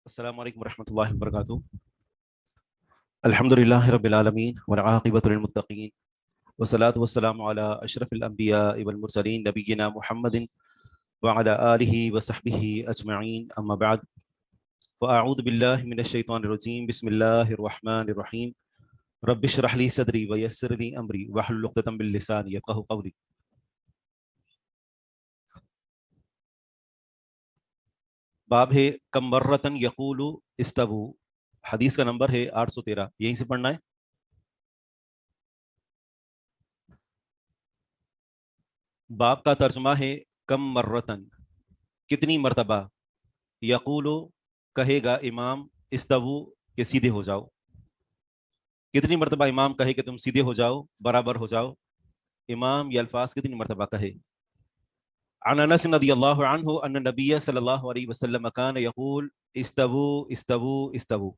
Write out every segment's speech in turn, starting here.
السلام علیکم ورحمۃ اللہ وبرکاتہ۔ الحمدللہ رب العالمین والعاقبۃ للمتقین والصلاۃ والسلام علی اشرف الانبیاء والمرسلین نبینا محمد وعلی آلہ وصحبہ اجمعین، اما بعد فاعوذ باللہ من الشیطان الرجیم، بسم اللہ الرحمن الرحیم۔ رب اشرح لی صدری ویسر لی امری واحلل عقدۃ من لسانی یفقہوا قولی۔ باب ہے کم مرتن یقول استوو، حدیث کا نمبر ہے 813، یہیں سے پڑھنا ہے۔ باب کا ترجمہ ہے کم مرتن، کتنی مرتبہ، یقول کہے گا امام، استوو کہ سیدھے ہو جاؤ، کتنی مرتبہ امام کہے کہ تم سیدھے ہو جاؤ، برابر ہو جاؤ، امام یہ الفاظ کتنی مرتبہ کہے۔ عن انس رضی اللہ عنہ ان نبی صلی اللہ علیہ وسلم کان یقول استوو استوو استوو۔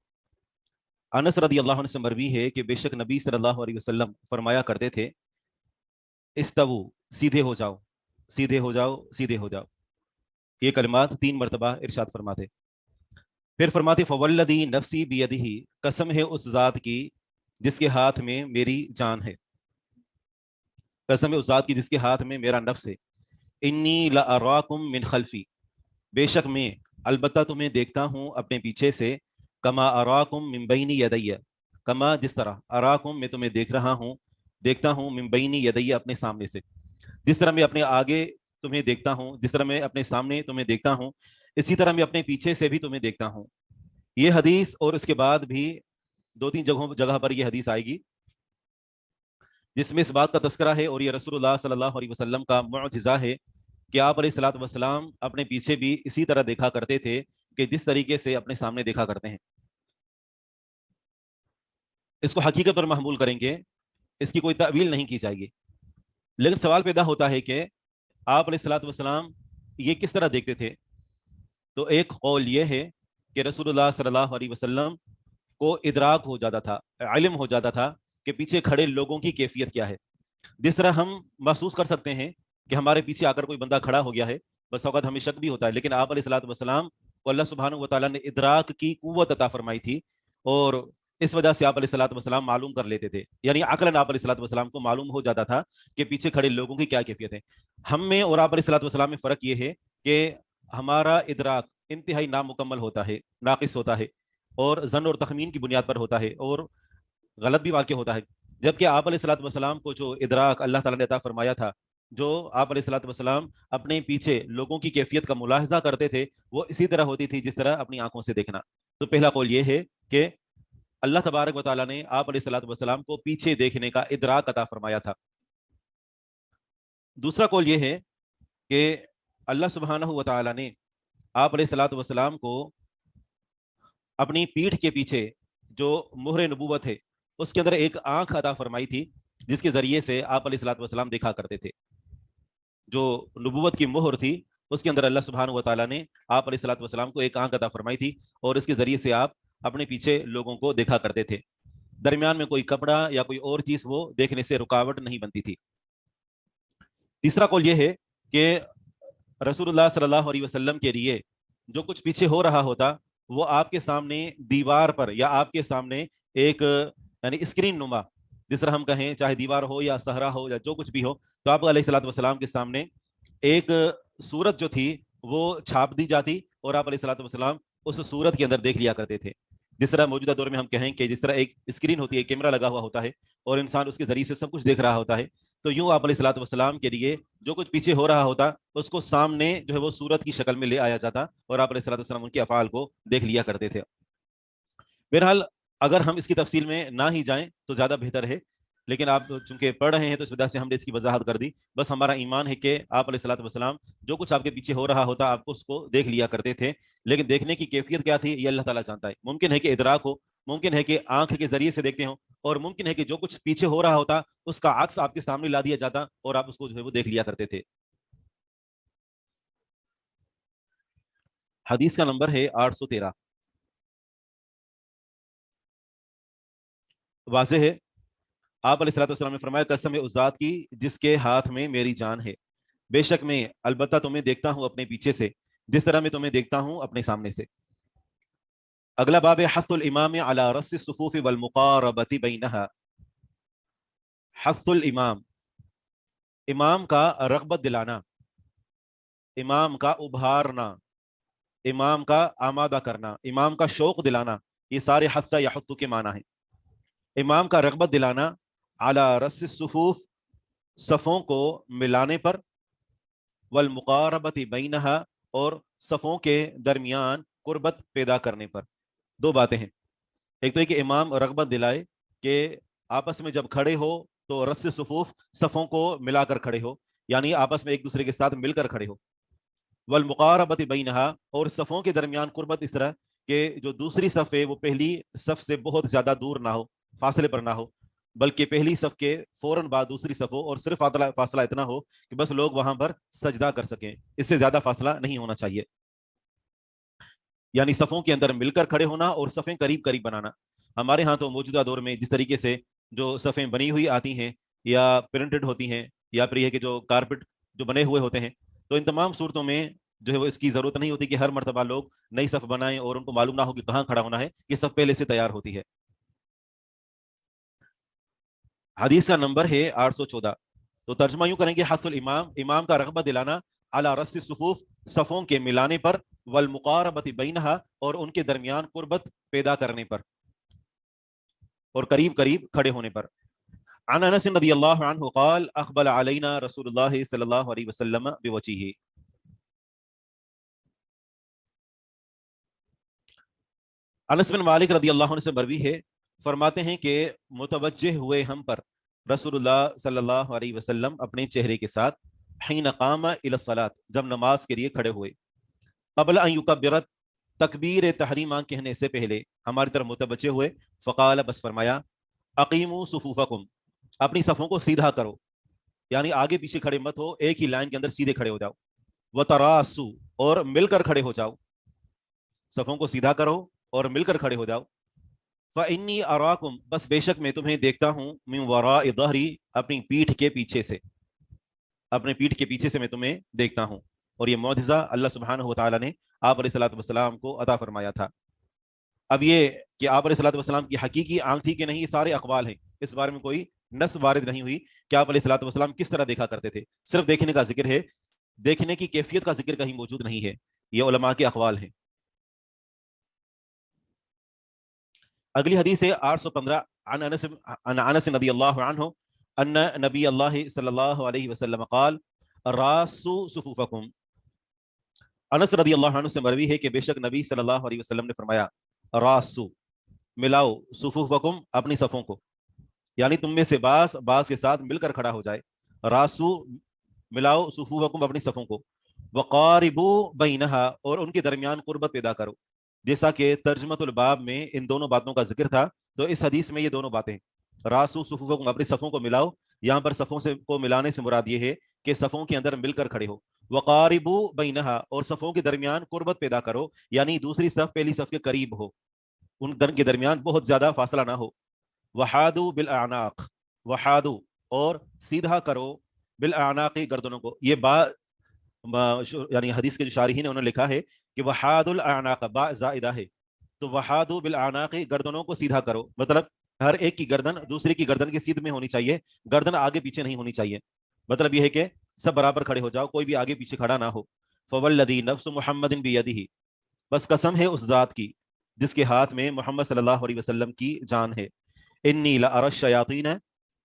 انس رضی اللہ عنہ سے مروی ہے کہ بے شک نبی صلی اللہ علیہ وسلم فرمایا کرتے تھے استوو، سیدھے ہو جاؤ، سیدھے ہو جاؤ، سیدھے ہو جاؤ۔ یہ کلمات 3 مرتبہ ارشاد فرماتے، پھر فرماتے فوالذی نفسی بیدہ، قسم ہے اس ذات کی جس کے ہاتھ میں میری جان ہے، قسم ہے اس ذات کی جس کے ہاتھ میں میرا نفس ہے، انی لاراکم من خلفی، بے شک میں البتہ تمہیں دیکھتا ہوں اپنے پیچھے سے، کما اراکم من بین یدی، کما جس طرح، اراکم میں تمہیں دیکھ رہا ہوں، دیکھتا ہوں، من بین یدی اپنے سامنے سے، جس طرح میں اپنے آگے تمہیں دیکھتا ہوں، جس طرح میں اپنے سامنے تمہیں دیکھتا ہوں، اسی طرح میں اپنے پیچھے سے بھی تمہیں دیکھتا ہوں۔ یہ حدیث اور اس کے بعد بھی 2-3 جگہ پر یہ حدیث آئے گی جس میں اس بات کا تذکرہ ہے، اور یہ رسول اللہ صلی اللہ علیہ وسلم کا معجزہ ہے کہ آپ علیہ الصلوۃ والسلام اپنے پیچھے بھی اسی طرح دیکھا کرتے تھے کہ جس طریقے سے اپنے سامنے دیکھا کرتے ہیں۔ اس کو حقیقت پر محمول کریں گے، اس کی کوئی تعویل نہیں کی جائے گی، لیکن سوال پیدا ہوتا ہے کہ آپ علیہ الصلوۃ والسلام یہ کس طرح دیکھتے تھے؟ تو ایک قول یہ ہے کہ رسول اللہ صلی اللہ علیہ وسلم کو ادراک ہو جاتا تھا، علم ہو جاتا تھا کہ پیچھے کھڑے لوگوں کی کیفیت کیا ہے۔ جس طرح ہم محسوس کر سکتے ہیں کہ ہمارے پیچھے آ کر کوئی بندہ کھڑا ہو گیا ہے، بس اوقات ہمیں شک بھی ہوتا ہے، لیکن آپ علیہ الصلوۃ والسلام کو اللہ سبحانہ و تعالیٰ نے ادراک کی قوت عطا فرمائی تھی، اور اس وجہ سے آپ علیہ الصلوۃ والسلام معلوم کر لیتے تھے، یعنی عقلاً آپ علیہ الصلوۃ والسلام کو معلوم ہو جاتا تھا کہ پیچھے کھڑے لوگوں کی کیا کیفیت ہے۔ ہم میں اور آپ علیہ الصلوۃ والسلام میں فرق یہ ہے کہ ہمارا ادراک انتہائی نامکمل ہوتا ہے، ناقص ہوتا ہے، اور ظن اور تخمین کی بنیاد پر ہوتا ہے، اور غلط بھی واقع ہوتا ہے، جبکہ آپ علیہ الصلوۃ والسلام کو جو ادراک اللہ تعالیٰ نے عطا فرمایا تھا، جو آپ علیہ الصلوۃ والسلام اپنے پیچھے لوگوں کی کیفیت کا ملاحظہ کرتے تھے، وہ اسی طرح ہوتی تھی جس طرح اپنی آنکھوں سے دیکھنا۔ تو پہلا قول یہ ہے کہ اللہ تبارک و تعالیٰ نے آپ علیہ الصلوۃ والسلام کو پیچھے دیکھنے کا ادراک عطا فرمایا تھا۔ دوسرا قول یہ ہے کہ اللہ سبحانہ و تعالیٰ نے آپ علیہ الصلوۃ والسلام کو اپنی پیٹھ کے پیچھے جو مہر نبوت ہے اس کے اندر ایک آنکھ عطا فرمائی تھی، جس کے ذریعے سے آپ علیہ الصلوۃ والسلام دیکھا کرتے تھے۔ جو نبوت کی مہر تھی اس کے اندر اللہ سبحانہ و تعالیٰ نے آپ علیہ الصلوۃ والسلام کو ایک آنکھ عطا فرمائی تھی، اور اس کے ذریعے سے آپ اپنے پیچھے لوگوں کو دیکھا کرتے تھے، درمیان میں کوئی کپڑا یا کوئی اور چیز وہ دیکھنے سے رکاوٹ نہیں بنتی تھی۔ تیسرا قول یہ ہے کہ رسول اللہ صلی اللہ علیہ وسلم کے لیے جو کچھ پیچھے ہو رہا ہوتا وہ آپ کے سامنے دیوار پر یا آپ کے سامنے ایک یعنی اسکرین نما، جس طرح ہم کہیں چاہے دیوار ہو یا صحرا ہو یا جو کچھ بھی ہو، تو آپ علیہ الصلوۃ والسلام کے سامنے ایک صورت جو تھی وہ چھاپ دی جاتی، اور آپ علیہ الصلوۃ والسلام اس صورت کے اندر دیکھ لیا کرتے تھے۔ جس طرح موجودہ دور میں ہم کہیں کہ جس طرح ایک اسکرین ہوتی ہے، کیمرہ لگا ہوا ہوتا ہے، اور انسان اس کے ذریعے سے سب کچھ دیکھ رہا ہوتا ہے، تو یوں آپ علیہ الصلوۃ والسلام کے لیے جو کچھ پیچھے ہو رہا ہوتا اس کو سامنے جو ہے وہ صورت کی شکل میں لے آیا جاتا، اور آپ علیہ الصلوۃ والسلام ان کے افعال کو دیکھ لیا کرتے تھے۔ بہرحال اگر ہم اس کی تفصیل میں نہ ہی جائیں تو زیادہ بہتر ہے، لیکن آپ چونکہ پڑھ رہے ہیں تو اس وجہ سے ہم نے اس کی وضاحت کر دی۔ بس ہمارا ایمان ہے کہ آپ علیہ الصلوۃ والسلام جو کچھ آپ کے پیچھے ہو رہا ہوتا آپ کو اس کو دیکھ لیا کرتے تھے، لیکن دیکھنے کی کیفیت کیا تھی یہ اللہ تعالیٰ جانتا ہے۔ ممکن ہے کہ ادراک ہو، ممکن ہے کہ آنکھ کے ذریعے سے دیکھتے ہوں، اور ممکن ہے کہ جو کچھ پیچھے ہو رہا ہوتا اس کا عکس آپ کے سامنے لا دیا جاتا اور آپ اس کو جو ہے وہ دیکھ لیا کرتے تھے۔ حدیث کا نمبر ہے 813۔ واضح ہے، آپ علیہ الصلوۃ والسلام نے فرمایا قسم ہے اس ذات کی جس کے ہاتھ میں میری جان ہے، بے شک میں البتہ تمہیں دیکھتا ہوں اپنے پیچھے سے، جس طرح میں تمہیں دیکھتا ہوں اپنے سامنے سے۔ اگلا باب ہے حث الامام علی رص الصفوف والمقاربۃ بینہا. حث الامام، امام کا رغبت دلانا، امام کا ابھارنا، امام کا آمادہ کرنا، امام کا شوق دلانا، یہ سارے حث یحث کے معنی ہیں. امام کا رغبت دلانا علی رص الصفوف، صفوں کو ملانے پر، والمقاربۃ بینہا، اور صفوں کے درمیان قربت پیدا کرنے پر. دو باتیں ہیں. ایک تو یہ کہ امام رغبت دلائے کہ آپس میں جب کھڑے ہو تو رص صفوف، صفوں کو ملا کر کھڑے ہو، یعنی آپس میں ایک دوسرے کے ساتھ مل کر کھڑے ہو. والمقاربۃ بینہا، اور صفوں کے درمیان قربت اس طرح کہ جو دوسری صف ہے وہ پہلی صف سے بہت زیادہ دور نہ ہو، فاصلے پر نہ ہو، بلکہ پہلی صف کے فوراً بعد دوسری صف ہو، اور صرف فاصلہ اتنا ہو کہ بس لوگ وہاں پر سجدہ کر سکیں، اس سے زیادہ فاصلہ نہیں ہونا چاہیے. یعنی صفوں کے اندر مل کر کھڑے ہونا اور صفیں قریب قریب بنانا. ہمارے ہاں تو موجودہ دور میں جس طریقے سے جو صفیں بنی ہوئی آتی ہیں یا پرنٹڈ ہوتی ہیں، یا پھر یہ کہ جو کارپٹ جو بنے ہوئے ہوتے ہیں، تو ان تمام صورتوں میں جو ہے وہ اس کی ضرورت نہیں ہوتی کہ ہر مرتبہ لوگ نئی صف بنائیں اور ان کو معلوم نہ ہو کہ کہاں کھڑا ہونا ہے، یہ صف پہلے سے تیار ہوتی ہے. حدیث کا نمبر ہے 814. تو ترجمہ یوں کریں گے: حث الامام، امام کا رغبت دلانا، علی رص الصفوف، صفوں کے ملانے پر، والمقاربۃ بینہا، اور ان کے درمیان قربت پیدا کرنے پر اور قریب قریب کھڑے ہونے پر. عن انس رضی اللہ عنہ قال اقبل علینا رسول اللہ صلی اللہ علیہ وسلم بوجہہ. انس بن مالک رضی اللہ عنہ سے مروی ہے، فرماتے ہیں کہ متوجہ ہوئے ہم پر رسول اللہ صلی اللہ علیہ وسلم اپنے چہرے کے ساتھ، حین قام الی الصلاۃ، جب نماز کے لیے کھڑے ہوئے، قبل ان یکبر، تکبیر تحریمہ کہنے سے پہلے ہماری طرف متوجہ ہوئے، فقال، بس فرمایا، اقیموا صفوفکم، اپنی صفوں کو سیدھا کرو، یعنی آگے پیچھے کھڑے مت ہو، ایک ہی لائن کے اندر سیدھے کھڑے ہو جاؤ. وتراسو، اور مل کر کھڑے ہو جاؤ، صفوں کو سیدھا کرو اور مل کر کھڑے ہو جاؤ. فإنی اراکم، بس بے شک میں تمہیں دیکھتا ہوں، من وراء ظہری، اپنی پیٹھ کے پیچھے سے، اپنے پیٹھ کے پیچھے سے میں تمہیں دیکھتا ہوں. اور یہ معجزہ اللہ سبحانہ و تعالیٰ نے آپ علیہ الصلوۃ والسلام کو عطا فرمایا تھا. اب یہ کہ آپ علیہ الصلوۃ والسلام کی حقیقی آنکھ تھی کہ نہیں، یہ سارے اقوال ہیں، اس بارے میں کوئی نص وارد نہیں ہوئی کہ آپ علیہ الصلوۃ والسلام کس طرح دیکھا کرتے تھے. صرف دیکھنے کا ذکر ہے، دیکھنے کی کیفیت کا ذکر کہیں موجود نہیں ہے. یہ علماء کے اقوال ہیں. اگلی حدیث ہے 815. عن انس رضی اللہ عنہ ان نبی اللہ صلی اللہ علیہ وسلم قال راسو صفوفکم. انس رضی اللہ عنہ سے مروی ہے کہ بے شک نبی صلی اللہ علیہ وسلم نے فرمایا، راسو، ملاؤ، صفوفکم، اپنی صفوں کو، یعنی تم میں سے بعض کے ساتھ مل کر کھڑا ہو جائے. راسو، ملاؤ، صفوفکم، اپنی صفوں کو، وقاربو بینہا، اور ان کے درمیان قربت پیدا کرو. جیسا کہ ترجمۃ الباب میں ان دونوں باتوں کا ذکر تھا، تو اس حدیث میں یہ دونوں باتیں، راسو صفوفکم، اپنی صفوں کو ملاؤ، یہاں پر صفوں سے کو ملانے سے مراد یہ ہے کہ صفوں کے اندر مل کر کھڑے ہو. وقاربو بینہا، اور صفوں کے درمیان قربت پیدا کرو، یعنی دوسری صف پہلی صف کے قریب ہو، ان کے درمیان بہت زیادہ فاصلہ نہ ہو. وحادو بالاعناق، وحادو، اور سیدھا کرو، بالاعناق، گردنوں کو. یہ یعنی حدیث کے جو شارحین ہیں انہوں نے لکھا ہے کہ وحاد الاعناق، با زائدہ ہے، تو وحادو بالاعناق، گردنوں کو سیدھا کرو، مطلب ہر ایک کی گردن دوسری کی گردن کے سیدھ میں ہونی چاہیے، گردن آگے پیچھے نہیں ہونی چاہیے. مطلب یہ ہے کہ سب برابر کھڑے ہو جاؤ، کوئی بھی آگے پیچھے کھڑا نہ ہو. فوالذی نفس محمد بیدہ، بس قسم ہے اس ذات کی جس کے ہاتھ میں محمد صلی اللہ علیہ وسلم کی جان ہے. انی لأری الشیاطین،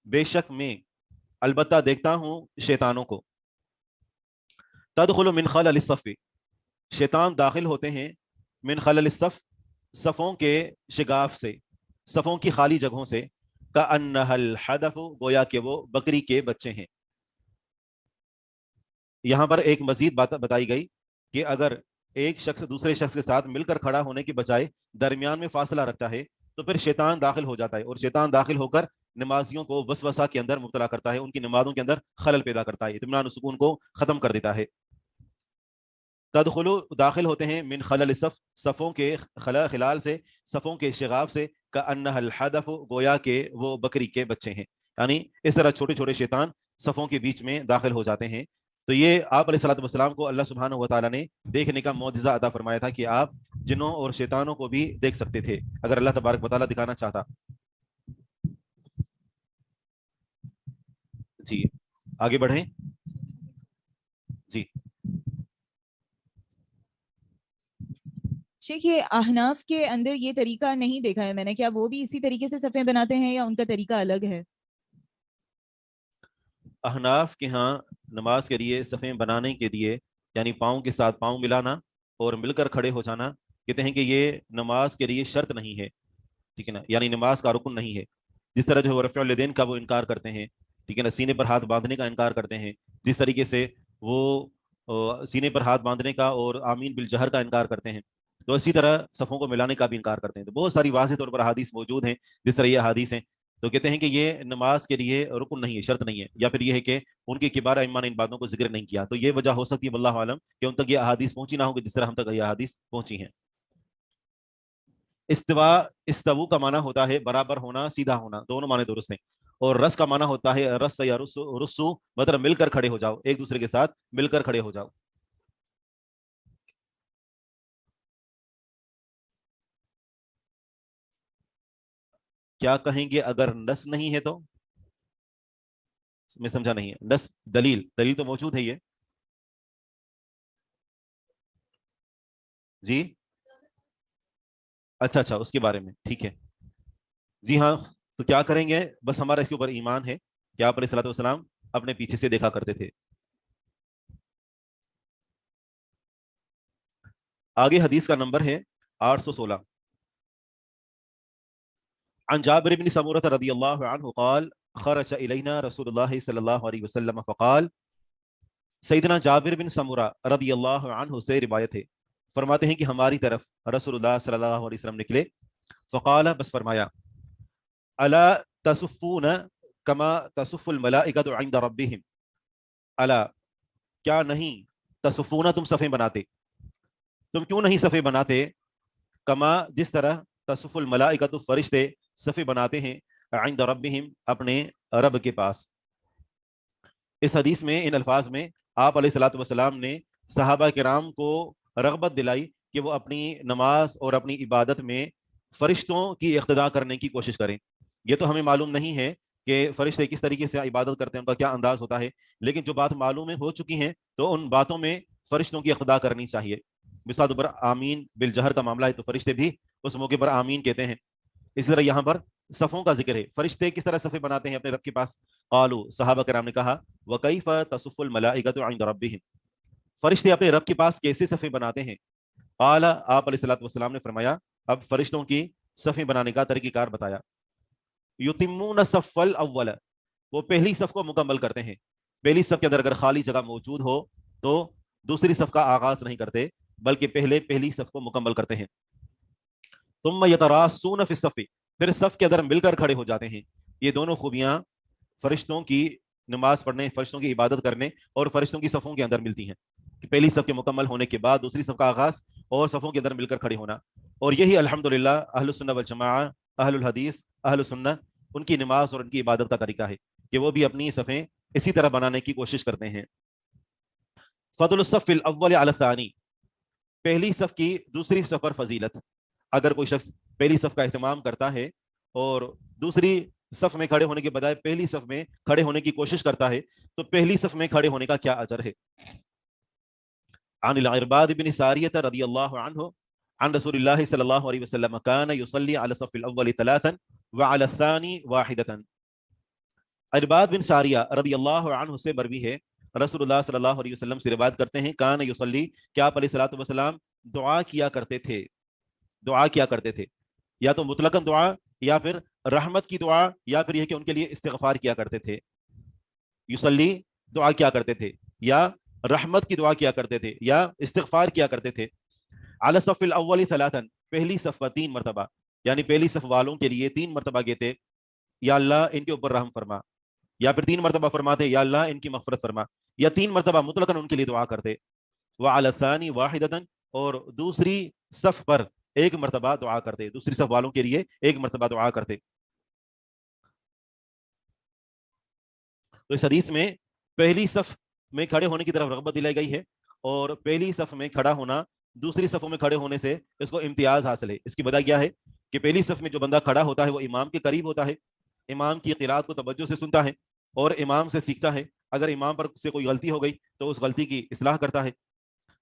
بے شک میں البتہ دیکھتا ہوں شیطانوں کو، تدخل من خلل الصف، شیطان داخل ہوتے ہیں، من خلل الصف، صفوں کے شگاف سے، صفوں کی خالی جگہوں سے، کأنہا الحدف، گویا کہ وہ بکری کے بچے ہیں. یہاں پر ایک مزید بات بتائی گئی کہ اگر ایک شخص دوسرے شخص کے ساتھ مل کر کھڑا ہونے کے بجائے درمیان میں فاصلہ رکھتا ہے تو پھر شیطان داخل ہو جاتا ہے، اور شیطان داخل ہو کر نمازیوں کو وسوسہ کے اندر مبتلا کرتا ہے، ان کی نمازوں کے اندر خلل پیدا کرتا ہے، اطمینان و سکون کو ختم کر دیتا ہے. تدخلو، داخل ہوتے ہیں، من خلل الصف، صفوں کے خلال سے، صفوں کے شغاف سے، کأنہا الحدف، گویا کہ وہ بکری کے بچے ہیں. یعنی اس طرح چھوٹے چھوٹے شیطان صفوں کے بیچ میں داخل ہو جاتے ہیں. تو یہ آپ علیہ الصلوۃ والسلام کو اللہ سبحانہ و تعالیٰ نے دیکھنے کا معجزہ عطا فرمایا تھا کہ آپ جنوں اور شیطانوں کو بھی دیکھ سکتے تھے اگر اللہ تبارک و تعالیٰ دکھانا چاہتا. جی آگے بڑھیں. جی شیخ یہ احناف کے اندر یہ طریقہ نہیں دیکھا ہے میں نے، کیا وہ بھی اسی طریقے سے صفیں بناتے ہیں یا ان کا طریقہ الگ ہے؟ احناف کے ہاں نماز کے لیے صفیں بنانے کے لیے یعنی پاؤں کے ساتھ پاؤں ملانا اور مل کر کھڑے ہو جانا کہتے ہیں کہ یہ نماز کے لیے شرط نہیں ہے. ٹھیک ہے نا، یعنی نماز کا رکن نہیں ہے. جس طرح جو رفع الیدین کا وہ انکار کرتے ہیں، ٹھیک ہے نا، سینے پر ہاتھ باندھنے کا انکار کرتے ہیں، جس طریقے سے وہ سینے پر ہاتھ باندھنے کا اور آمین بالجہر کا انکار کرتے ہیں، تو اسی طرح صفوں کو ملانے کا بھی انکار کرتے ہیں. تو بہت ساری واضح طور پر احادیث موجود ہیں جس طرح یہ احادیث ہیں. تو کہتے ہیں کہ یہ نماز کے لیے رکن نہیں ہے، شرط نہیں ہے، یا پھر یہ ہے کہ ان کے کبار ائمہ نے ان باتوں کو ذکر نہیں کیا. تو یہ وجہ ہو سکتی ہے واللہ عالم کہ ان تک یہ احادیث پہنچی نہ ہو جس طرح ہم تک یہ احادیث پہنچی ہیں. استوو کا معنی ہوتا ہے برابر ہونا، سیدھا ہونا، دونوں معنی درست ہیں. اور رس کا معنی ہوتا ہے رس یا رسو، مطلب مل کر کھڑے ہو جاؤ، ایک دوسرے کے ساتھ مل کر کھڑے ہو جاؤ. کیا کہیں گے اگر نس نہیں ہے تو؟ میں سمجھا نہیں ہے. نس دلیل تو موجود ہے یہ. جی اچھا اس کے بارے میں ٹھیک ہے. جی ہاں، تو کیا کریں گے؟ بس ہمارا اس کے اوپر ایمان ہے کہ آپ علیہ الصلوۃ والسلام اپنے پیچھے سے دیکھا کرتے تھے. آگے حدیث کا نمبر ہے 816. عن جابر بن سمورة رضی اللہ عنہ قال خرج الینا رسول اللہ صلی اللہ علیہ وسلم فقال. سیدنا جابر بن سمورہ رضی اللہ عنہ سے روایت ہے، فرماتے ہیں کہ ہماری طرف رسول اللہ صلی اللہ علیہ وسلم نکلے. فقال، بس فرمایا، الا تصفون کما تصف الملائکۃ عند ربهم. الا کیا نہیں، تصفون تم صفیں بناتے، تم کیوں نہیں صفیں بناتے، کما جس طرح تصف الملائکۃ فرشتے صفیں بناتے ہیں، عند ربهم اپنے رب کے پاس. اس حدیث میں ان الفاظ میں آپ علیہ الصلوۃ والسلام نے صحابہ کرام کو رغبت دلائی کہ وہ اپنی نماز اور اپنی عبادت میں فرشتوں کی اقتداء کرنے کی کوشش کریں. یہ تو ہمیں معلوم نہیں ہے کہ فرشتے کس طریقے سے عبادت کرتے ہیں، ان کا کیا انداز ہوتا ہے، لیکن جو بات معلوم ہو چکی ہیں تو ان باتوں میں فرشتوں کی اقتداء کرنی چاہیے. مثال پر آمین بالجہر کا معاملہ ہے تو فرشتے بھی اس موقع پر آمین کہتے ہیں. اسی طرح یہاں پر صفوں کا ذکر ہے، فرشتے کس طرح صفیں بناتے ہیں اپنے رب کے پاس. قالوا صحابہ کرام نے کہا وکیف تصف الملائکۃ عند ربهم، فرشتے اپنے رب کے پاس کیسے صفیں بناتے ہیں. قال، آپ علیہ الصلوۃ والسلام نے فرمایا، اب فرشتوں کی صفیں بنانے کا طریقہ کار بتایا. یتمون الصف الاول، وہ پہلی صف کو مکمل کرتے ہیں. پہلی صف کے اندر اگر خالی جگہ موجود ہو تو دوسری صف کا آغاز نہیں کرتے بلکہ پہلی صف کو مکمل کرتے ہیں. ثم یتراصون فی الصف، پھر صف کے اندر مل کر کھڑے ہو جاتے ہیں. یہ دونوں خوبیاں فرشتوں کی نماز پڑھنے، فرشتوں کی عبادت کرنے اور فرشتوں کی صفوں کے اندر ملتی ہیں کہ پہلی صف کے مکمل ہونے کے بعد دوسری صف کا آغاز اور صفوں کے اندر مل کر کھڑے ہونا. اور یہی الحمدللہ اہل السنہ والجماعہ، اہل الحدیث، اہل السنہ، ان کی نماز اور ان کی عبادت کا طریقہ ہے کہ وہ بھی اپنی صفیں اسی طرح بنانے کی کوشش کرتے ہیں. فضل الصف الاول علی الثانی، پہلی صف کی دوسری صف پر فضیلت. اگر کوئی شخص پہلی صف کا اہتمام کرتا ہے اور دوسری صف میں کھڑے ہونے کے بجائے پہلی صف میں کھڑے ہونے کی کوشش کرتا ہے تو پہلی صف میں کھڑے ہونے کا کیا اجر ہے. عن العرباد بن ساریہ رضی اللہ عنہ عن رسول اللہ صلی اللہ علیہ وسلم كان يصلي على الصف الاول ثلاثا وعلى الثاني واحدة. عرباد بن ساریہ رضی اللہ عنہ سے مروی ہے، رسول اللہ صلی اللہ علیہ وسلم سے روایت کرتے ہیں، کان یصلی، کیا آپ علیہ الصلوۃ والسلام دعا کیا کرتے تھے. دعا کیا کرتے تھے یا تو مطلقاً دعا، یا پھر رحمت کی دعا، یا پھر یہ کہ ان کے لیے استغفار کیا کرتے تھے. یصلی دعا کیا کرتے تھے، یا رحمت کی دعا کیا کرتے تھے، یا استغفار کیا کرتے تھے. علی الصف الاول ثلاثا، پہلی صف پر 3 مرتبہ، یعنی پہلی صف والوں کے لیے 3 مرتبہ کہتے یا اللہ ان کے اوپر رحم فرما، یا پھر 3 مرتبہ فرماتے یا اللہ ان کی مغفرت فرما، یا 3 مرتبہ مطلقاً ان کے لیے دعا کرتے. وعلی الثانی واحدۃ، اور دوسری صف پر 1 مرتبہ دعا کرتے، دوسری صف والوں کے لیے 1 مرتبہ دعا کرتے. تو اس حدیث میں پہلی صف میں کھڑے ہونے کی طرف رغبت دلائی گئی ہے، اور پہلی صف میں کھڑا ہونا دوسری صفوں میں کھڑے ہونے سے اس کو امتیاز حاصل ہے. اس کی وجہ کیا ہے کہ پہلی صف میں جو بندہ کھڑا ہوتا ہے وہ امام کے قریب ہوتا ہے, امام کی قرات کو توجہ سے سنتا ہے اور امام سے سیکھتا ہے. اگر امام پر سے کوئی غلطی ہو گئی تو اس غلطی کی اصلاح کرتا ہے.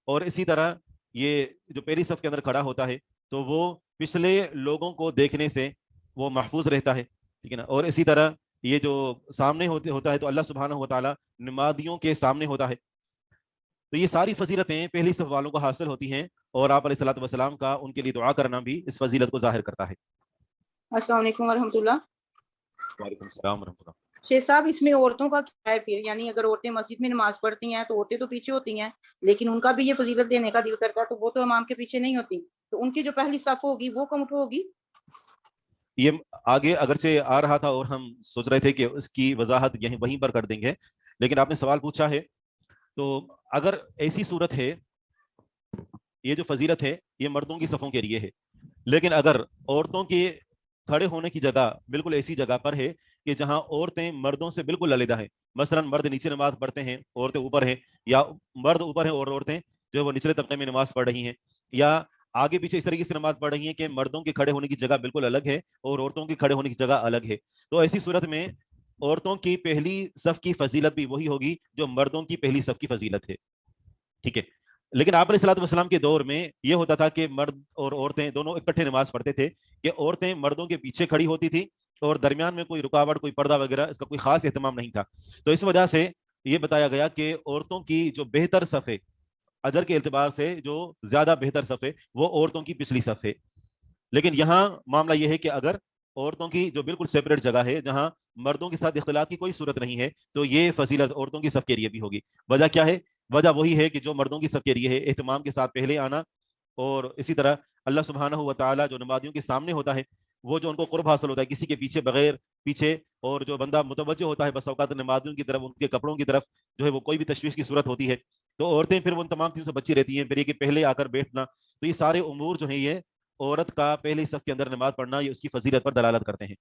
اور اسی طرح یہ جو پہلی صف کے اندر کھڑا ہوتا ہے تو وہ پچھلے لوگوں کو دیکھنے سے وہ محفوظ رہتا ہے, ٹھیک ہے نا. اور اسی طرح یہ جو سامنے ہوتا ہے تو اللہ سبحانہ و تعالیٰ نمازیوں کے سامنے ہوتا ہے. تو یہ ساری فضیلتیں پہلی صف والوں کو حاصل ہوتی ہیں, اور آپ علیہ الصلوۃ والسلام کا ان کے لیے دعا کرنا بھی اس فضیلت کو ظاہر کرتا ہے. السلام علیکم ورحمۃ اللہ. وعلیکم السلام ورحمۃ اللہ. شیخ صاحب اس میں عورتوں کا کیا ہے پھر؟ یعنی اگر عورتیں مسجد میں نماز پڑھتی ہیں تو عورتیں تو پیچھے ہوتی ہیں, لیکن ان کا بھی یہ فضیلت دینے کا دل کرتا ہے تو وہ تو امام کے پیچھے نہیں ہوتی, تو ان کی جو پہلی صف ہوگی وہ کم ہوگی؟ یہ آگے اگرچہ آ رہا تھا اور ہم سوچ رہے تھے کہ اس کی وضاحت وہیں پر کر دیں گے, لیکن آپ نے سوال پوچھا ہے تو اگر ایسی صورت ہے, یہ جو فضیلت ہے یہ مردوں کی صفوں کے لیے ہے, لیکن اگر عورتوں کے کھڑے ہونے کی جگہ بالکل ایسی جگہ پر ہے کہ جہاں عورتیں مردوں سے بالکل علیحدہ ہیں, مثلا مرد نیچے نماز پڑھتے ہیں, عورتیں اوپر ہیں, یا مرد اوپر ہیں اور عورتیں جو وہ نچلے طبقے میں نماز پڑھ رہی ہیں, یا آگے پیچھے اس طریقے سے نماز پڑھ رہی ہیں کہ مردوں کے کھڑے ہونے کی جگہ بالکل الگ ہے اور عورتوں کے کھڑے ہونے کی جگہ الگ ہے, تو ایسی صورت میں عورتوں کی پہلی صف کی فضیلت بھی وہی ہوگی جو مردوں کی پہلی صف کی فضیلت ہے, ٹھیک ہے. لیکن آپ علیہ الصلوۃ والسلام کے دور میں یہ ہوتا تھا کہ مرد اور عورتیں دونوں اکٹھے نماز پڑھتے تھے, کہ عورتیں مردوں کے پیچھے کھڑی ہوتی تھی اور درمیان میں کوئی رکاوٹ, کوئی پردہ وغیرہ اس کا کوئی خاص اہتمام نہیں تھا. تو اس وجہ سے یہ بتایا گیا کہ عورتوں کی جو بہتر صف ہے, اجر کے اعتبار سے جو زیادہ بہتر صف ہے وہ عورتوں کی پچھلی صف ہے. لیکن یہاں معاملہ یہ ہے کہ اگر عورتوں کی جو بالکل سیپریٹ جگہ ہے جہاں مردوں کے ساتھ اختلاط کی کوئی صورت نہیں ہے تو یہ فضیلت عورتوں کی صف کے لیے بھی ہوگی. وجہ کیا ہے؟ وجہ وہی ہے کہ جو مردوں کی صف کے لیے ہے, اہتمام کے ساتھ پہلے آنا, اور اسی طرح اللہ سبحانہ و تعالیٰ جو نمازیوں کے سامنے ہوتا ہے وہ جو ان کو قرب حاصل ہوتا ہے کسی کے پیچھے بغیر پیچھے, اور جو بندہ متوجہ ہوتا ہے بس اوقات نمازیوں کی طرف, ان کے کپڑوں کی طرف جو ہے وہ کوئی بھی تشویش کی صورت ہوتی ہے تو عورتیں پھر ان تمام چیزوں سے بچی رہتی ہیں. پھر یہ کہ پہلے آ کر بیٹھنا, تو یہ سارے امور جو ہیں یہ عورت کا پہلی صف کے اندر نماز پڑھنا یہ اس کی فضیلت پر دلالت کرتے ہیں.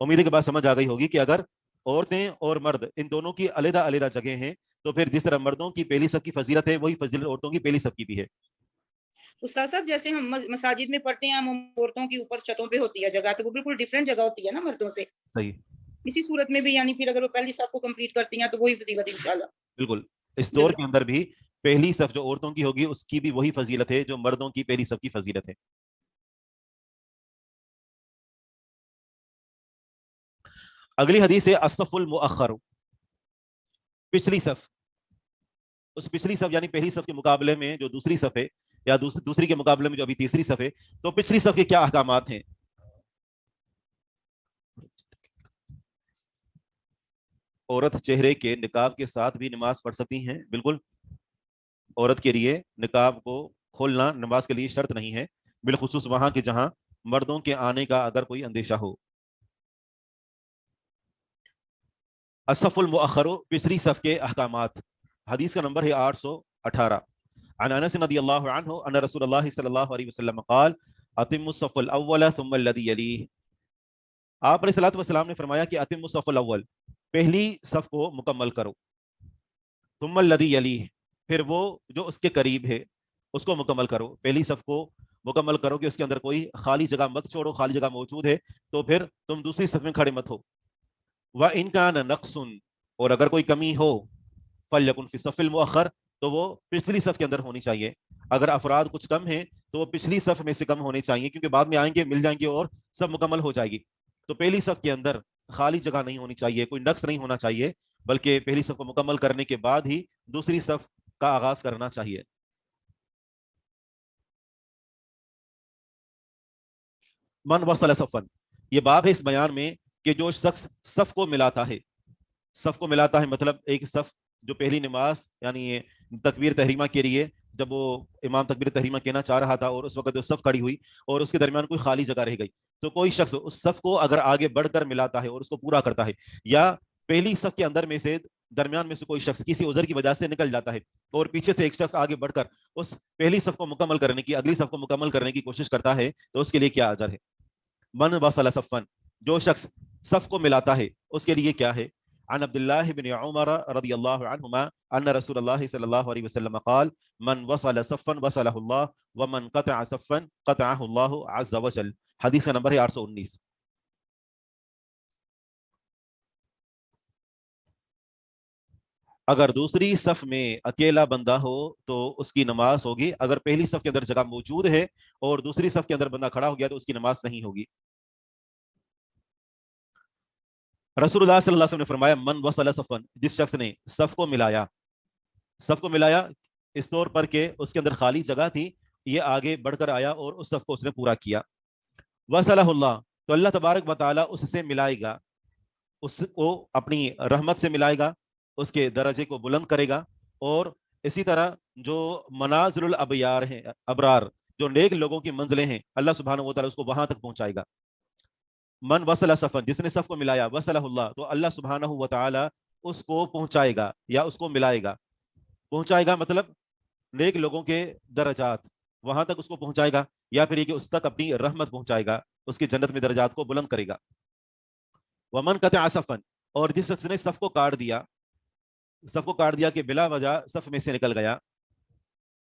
امید ہے کہ بات سمجھ آ گئی ہوگی کہ اگر عورتیں اور مرد ان دونوں کی علیحدہ علیحدہ جگہ ہیں تو پھر جس طرح مردوں کی پہلی صف کی فضیلت ہے وہی فضیلت عورتوں کی پہلی صف کی بھی ہے. استاد صاحب جیسے ہم مساجد میں پڑھتے ہیں, ہم عورتوں کی اوپر چھتوں پہ ہوتی ہے جگہ, تو وہ بالکل ڈیفرنٹ جگہ ہوتی ہے نا مردوں سے. صحیح. اسی صورت میں بھی یعنی پھر اگر وہ پہلی صف کو کمپلیٹ کرتی ہیں تو وہی فضیلت انشاءاللہ. بالکل اس دور کے اندر بھی پہلی صف جو عورتوں کی ہوگی اس کی بھی وہی فضیلت ہے جو مردوں کی پہلی صف کی فضیلت ہے. اگلی حدیث ہے الصف المؤخر, پچھلی صف. اس پچھلی صف یعنی پہلی صف کے مقابلے میں جو دوسری صف ہے, یا دوسری کے مقابلے میں جو ابھی تیسری صف ہے, تو پچھلی صف کے کیا احکامات ہیں؟ عورت چہرے کے نقاب کے ساتھ بھی نماز پڑھ سکتی ہیں, بالکل. عورت کے لیے نقاب کو کھولنا نماز کے لیے شرط نہیں ہے, بالخصوص وہاں کے جہاں مردوں کے آنے کا اگر کوئی اندیشہ ہو. الصف المؤخر, پچھلی صف کے احکامات. حدیث کا نمبر ہے 818. عن انس رضی اللہ عنہ ان رسول اللہ صلی اللہ علیہ وسلم قال اتم الصف الاول ثم الذي يليه. آپ علیہ الصلوۃ والسلام نے فرمایا کہ اتم الصف الاول, پہلی صف کو مکمل کرو. ثم الذي يليه, پھر وہ جو اس کے قریب ہے اس کو مکمل کرو. پہلی صف کو مکمل کرو کہ اس کے اندر کوئی خالی جگہ مت چھوڑو, خالی جگہ موجود ہے تو پھر تم دوسری صف میں کھڑے مت ہو. وَإِن كَانَ نَقْصٌ, اور اگر کوئی کمی ہو, فَلْيَكُنْ فِي الصَّفِّ الْمُؤَخَّرِ, تو وہ پچھلی صف کے اندر ہونی چاہیے. اگر افراد کچھ کم ہیں تو وہ پچھلی صف میں سے کم ہونے چاہیے, کیونکہ بعد میں آئیں گے, مل جائیں گے اور سب مکمل ہو جائے گی. تو پہلی صف کے اندر خالی جگہ نہیں ہونی چاہیے, کوئی نقص نہیں ہونا چاہیے, بلکہ پہلی صف کو مکمل کرنے کے بعد ہی دوسری صف کا آغاز کرنا چاہیے. من وصل صفن, یہ باب ہے اس بیان میں کہ جو شخص صف کو ملاتا ہے, صف کو ملاتا ہے مطلب ایک صف جو پہلی نماز یعنی تکبیر تحریمہ کے لیے جب وہ امام تکبیر تحریمہ کہنا چاہ رہا تھا اور اس وقت صف کھڑی ہوئی اور اس کے درمیان کوئی خالی جگہ رہ گئی, تو کوئی شخص اس صف کو اگر آگے بڑھ کر ملاتا ہے اور اس کو پورا کرتا ہے, یا پہلی صف کے اندر میں سے درمیان میں سے کوئی شخص کسی عذر کی وجہ سے نکل جاتا ہے اور پیچھے سے ایک شخص آگے بڑھ کر اس پہلی صف کو مکمل کرنے کی, اگلی صف کو مکمل کرنے کی کوشش کرتا ہے, تو اس کے لیے کیا اجر ہے؟ من وصل صفن, جو شخص صف کو ملاتا ہے اس کے لیے کیا ہے؟ عن عبد الله بن عمر رضي الله عنهما أن رسول الله صلى الله عليه وسلم قال من وصل صفا وصله الله ومن قطع صفا قطعه الله عز وجل. حدیث کا نمبر ہے 819. اگر دوسری صف میں اکیلا بندہ ہو تو اس کی نماز ہوگی. اگر پہلی صف کے اندر جگہ موجود ہے اور دوسری صف کے اندر بندہ کھڑا ہو گیا تو اس کی نماز نہیں ہوگی. رسول اللہ صلی اللہ علیہ وسلم نے فرمایا من وصل صفا، جس شخص نے صف کو ملایا اس طور پر کہ اس کے اندر خالی جگہ تھی، یہ آگے بڑھ کر آیا اور اس صف کو اس نے پورا کیا. وصلہ اللہ، تو اللہ تبارک و تعالیٰ اس سے ملائے گا، اس کو اپنی رحمت سے ملائے گا، اس کے درجے کو بلند کرے گا. اور اسی طرح جو منازل الابیار ہیں، ابرار جو نیک لوگوں کی منزلیں ہیں، اللہ سبحانہ و تعالیٰ اس کو وہاں تک پہنچائے گا. من وصل صفا، جس نے صف کو ملایا، وصلہ اللہ، تو اللہ سبحانہ و تعالیٰ اس کو پہنچائے گا یا اس کو ملائے گا. پہنچائے گا مطلب نیک لوگوں کے درجات وہاں تک اس کو پہنچائے گا، یا پھر یہ کہ اس تک اپنی رحمت پہنچائے گا، اس کی جنت میں درجات کو بلند کرے گا. ومن قطع صفا، اور جس شخص نے صف کو کاٹ دیا کہ بلا وجہ صف میں سے نکل گیا،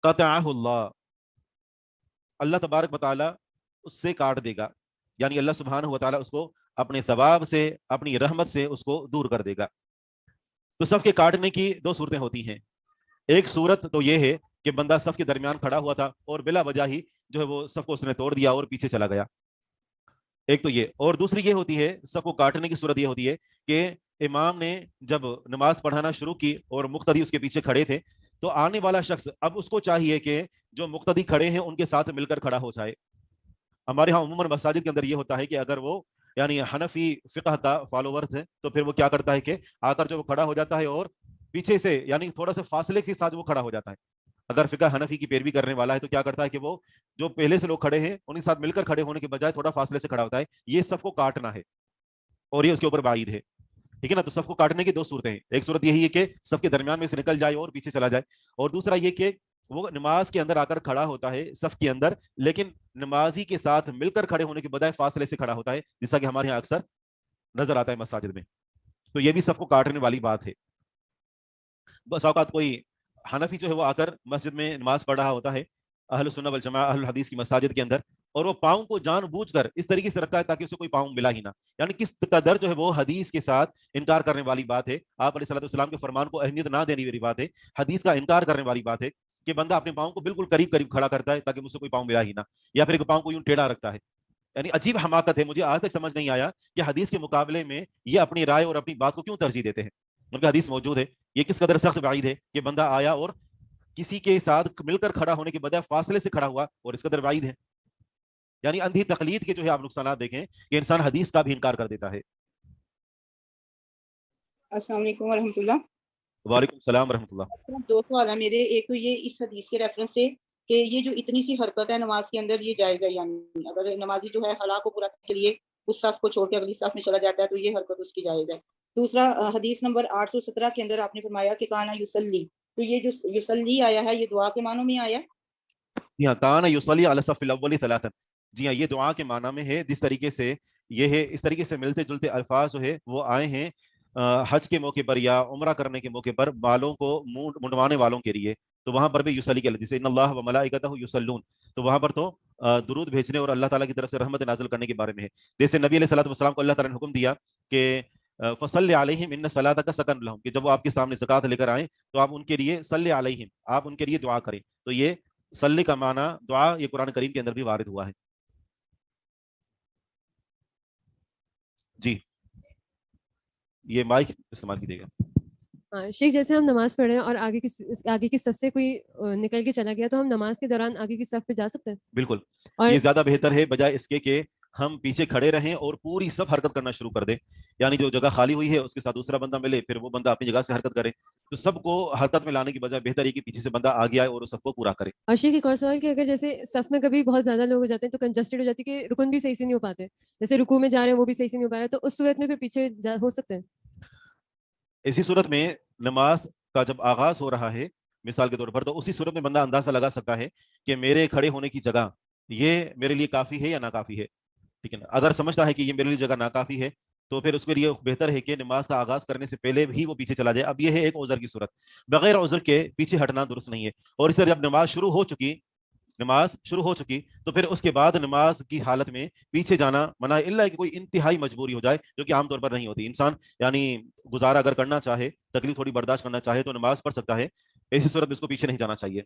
قطعہ اللہ، اللہ تبارک و تعالیٰ اس سے کاٹ دے گا، یعنی اللہ سبحانہ و تعالیٰ اس کو اپنے ثواب سے، اپنی رحمت سے اس کو دور کر دے گا. تو صف کے کاٹنے کی دو صورتیں ہوتی ہیں. ایک صورت تو یہ ہے کہ بندہ صف کے درمیان کھڑا ہوا تھا اور بلا وجہ ہی جو ہے وہ صف کو اس نے توڑ دیا اور پیچھے چلا گیا، ایک تو یہ. اور دوسری یہ ہوتی ہے، صف کو کاٹنے کی صورت یہ ہوتی ہے کہ امام نے جب نماز پڑھانا شروع کی اور مقتدی اس کے پیچھے کھڑے تھے، تو آنے والا شخص اب اس کو چاہیے کہ جو مقتدی کھڑے ہیں ان کے ساتھ مل کر کھڑا ہو جائے. ہمارے ہاں عموماً مساجد کے اندر یہ ہوتا ہے کہ اگر وہ یعنی حنفی فقہ کا فالوورز ہے تو پھر وہ کیا کرتا ہے کہ آ کر جو وہ کھڑا ہو جاتا ہے اور پیچھے سے یعنی تھوڑا سا فاصلے کے ساتھ وہ کھڑا ہو جاتا ہے. اگر فقہ حنفی کی پیروی کرنے والا ہے تو کیا کرتا ہے کہ وہ جو پہلے سے لوگ کھڑے ہیں ان کے ساتھ مل کر کھڑے ہونے کے بجائے تھوڑا فاصلے سے کھڑا ہوتا ہے. یہ صف کو کاٹنا ہے اور یہ اس کے اوپر بعید ہے، ٹھیک ہے نا. تو صف کو کاٹنے کی دو صورتیں ہیں. ایک صورت یہی ہے کہ صف کے درمیان میں سے نکل جائے اور پیچھے چلا جائے، اور دوسرا یہ کہ وہ نماز کے اندر آ کر کھڑا ہوتا ہے صف کے اندر، لیکن نمازی کے ساتھ مل کر کھڑے ہونے کے بجائے فاصلے سے کھڑا ہوتا ہے، جیسا کہ ہمارے یہاں اکثر نظر آتا ہے مساجد میں. تو یہ بھی صف کو کاٹنے والی بات ہے. بس اوقات کوئی حنفی جو ہے وہ آ کر مسجد میں نماز پڑھ رہا ہوتا ہے، اہل سنت والجماعہ اہل الحدیث کی مساجد کے اندر، اور وہ پاؤں کو جان بوجھ کر اس طریقے سے رکھتا ہے تاکہ اسے کوئی پاؤں ملا ہی نہ. یعنی کس قدر جو ہے وہ حدیث کے ساتھ انکار کرنے والی بات ہے. آپ علیہ الصلوۃ والسلام کے فرمان کو اہمیت نہ دینے والی بات ہے، حدیث کا انکار کرنے والی بات ہے کہ بندہ اپنے پاؤں کو بالکل قریب قریب کھڑا کرتا ہے تاکہ مجھ سے کوئی پاؤں ملا ہی نہ، یا پھر پاؤں کو یوں ٹیڑھا رکھتا ہے. یعنی عجیب حماقت ہے. مجھے آج تک سمجھ نہیں آیا کہ حدیث کے مقابلے میں یہ اپنی رائے اور اپنی بات کو کیوں ترجیح دیتے ہیں. ان کا حدیث موجود ہے، یہ کس قدر سخت بعید ہے کہ بندہ آیا اور کسی کے ساتھ مل کر کھڑا ہونے کے بجائے فاصلے سے کھڑا ہوا، اور اس قدر بعید ہے. یعنی اندھی تقلید کے جو ہے آپ نقصانات دیکھیں کہ انسان حدیث کا بھی انکار کر دیتا ہے. السلام علیکم ورحمۃ اللہ. وعلیکم السلام ورحمۃ اللہ. دو سوال ہیں میرے. ایک تو یہ اس حدیث کے ریفرنس سے کہ یہ جو اتنی سی حرکت ہے نماز کے اندر یہ جائز ہے، یعنی اگر نمازی جو ہے خلا کو پورا کرنے کے لیے اس صف کو چھوڑ کے اگلی صف میں چلا جاتا ہے تو یہ حرکت اس کی جائز ہے. دوسرا حدیث نمبر 817 کے اندر آپ نے فرمایا کہ کانا یصلی، تو یہ جو یصلی آیا ہے یہ دعا کے معنوں میں آیا ہے؟ جی ہاں، کانا یصلی علی الصف الاول ثلاثا. جی ہاں، یہ دعا کے معنی میں ہے. جس طریقے سے یہ ہے، اس طریقے سے ملتے جلتے الفاظ جو ہے وہ آئے ہیں حج کے موقع پر یا عمرہ کرنے کے موقع پر بالوں کو منڈوانے والوں کے لیے، تو وہاں پر بھی یصلی کے لفظ، جیسے ان اللہ و ملائکتہ یصلون، تو وہاں پر تو درود بھیجنے اور اللہ تعالیٰ کی طرف سے رحمت نازل کرنے کے بارے میں ہے. جیسے نبی علیہ الصلوۃ والسلام کو اللہ تعالیٰ نے حکم دیا کہ فصلی علیہم ان صلاتک سکن لہم، کہ جب وہ آپ کے سامنے زکوٰۃ لے کر آئیں تو آپ ان کے لیے صلی علیہم، آپ ان کے لیے دعا کریں. تو یہ صلی کا معنی دعا یہ قرآن کریم کے اندر بھی وارد ہوا ہے. جی یہ مائک استعمال کیجیے گا. شیخ، جیسے ہم نماز پڑھ رہے ہیں اور آگے کی صف سے کوئی نکل کے چلا گیا تو ہم نماز کے دوران آگے کی صف پہ جا سکتے ہیں؟ بالکل، اور یہ زیادہ بہتر ہے بجائے اس کے کہ ہم پیچھے کھڑے رہیں اور پوری صف حرکت کرنا شروع کر دیں. یعنی جو جگہ خالی ہوئی ہے اس کے ساتھ دوسرا بندہ ملے، پھر وہ بندہ اپنی جگہ سے حرکت کرے. تو سب کو حرکت میں لانے کی بجائے بہتر ہے کہ پیچھے سے بندہ آ گیا اور اس صف کو پورا کرے. اور شیخ ایک اور سوال کہ اگر جیسے صف میں کبھی بہت زیادہ لوگ ہو جاتے ہیں تو کنجسٹڈ ہو جاتی ہے کہ رکن بھی صحیح سے نہیں ہو پاتے، جیسے رکوع میں جا رہے ہیں وہ بھی صحیح سے نہیں ہو پا رہا ہے، تو اس صورت میں پھر پیچھے ہو سکتے ہیں؟ اسی صورت میں نماز کا جب آغاز ہو رہا ہے مثال کے طور پر، تو اسی صورت میں بندہ اندازہ لگا سکتا ہے کہ میرے کھڑے ہونے کی جگہ یہ میرے لیے کافی ہے یا ناکافی ہے. ٹھیک ہے نا. اگر سمجھتا ہے کہ یہ میرے لیے جگہ ناکافی ہے تو پھر اس کے لیے بہتر ہے کہ نماز کا آغاز کرنے سے پہلے بھی وہ پیچھے چلا جائے. اب یہ ہے ایک عذر کی صورت, بغیر عذر کے پیچھے ہٹنا درست نہیں ہے. اور اس طرح جب نماز شروع ہو چکی تو پھر اس کے بعد نماز کی حالت میں پیچھے جانا منع ہے, الا کہ کوئی انتہائی مجبوری ہو جائے, جو کہ عام طور پر نہیں ہوتی. انسان یعنی گزارا اگر کرنا چاہے, تکلیف تھوڑی برداشت کرنا چاہے تو نماز پڑھ سکتا ہے, ایسی صورت میں اس کو پیچھے نہیں جانا چاہیے.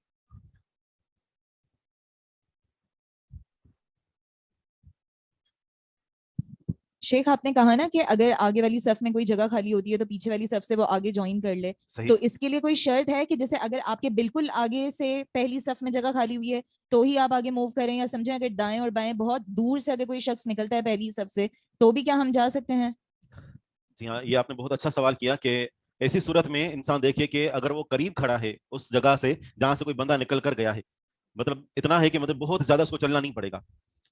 شیخ آپ نے کہا نا کہ اگر آگے والی صف میں کوئی جگہ خالی ہوتی ہے تو پیچھے والی صف سے وہ آگے جوائن کر لے, صحیح. تو اس کے لیے کوئی شرط ہے کہ جیسے اگر آپ کے بالکل آگے سے پہلی صف میں جگہ خالی ہوئی ہے تو ہی آپ آگے موو کریں, یا سمجھیں اگر دائیں اور بائیں بہت دور سے اگر کوئی شخص نکلتا ہے پہلی صف سے تو بھی کیا ہم جا سکتے ہیں؟ جی ہاں, یہ آپ نے بہت اچھا سوال کیا کہ ایسی صورت میں انسان دیکھیے کہ اگر وہ قریب کھڑا ہے اس جگہ سے جہاں سے کوئی بندہ نکل کر گیا ہے, مطلب اتنا ہے کہ مطلب بہت زیادہ اس کو چلنا نہیں پڑے گا,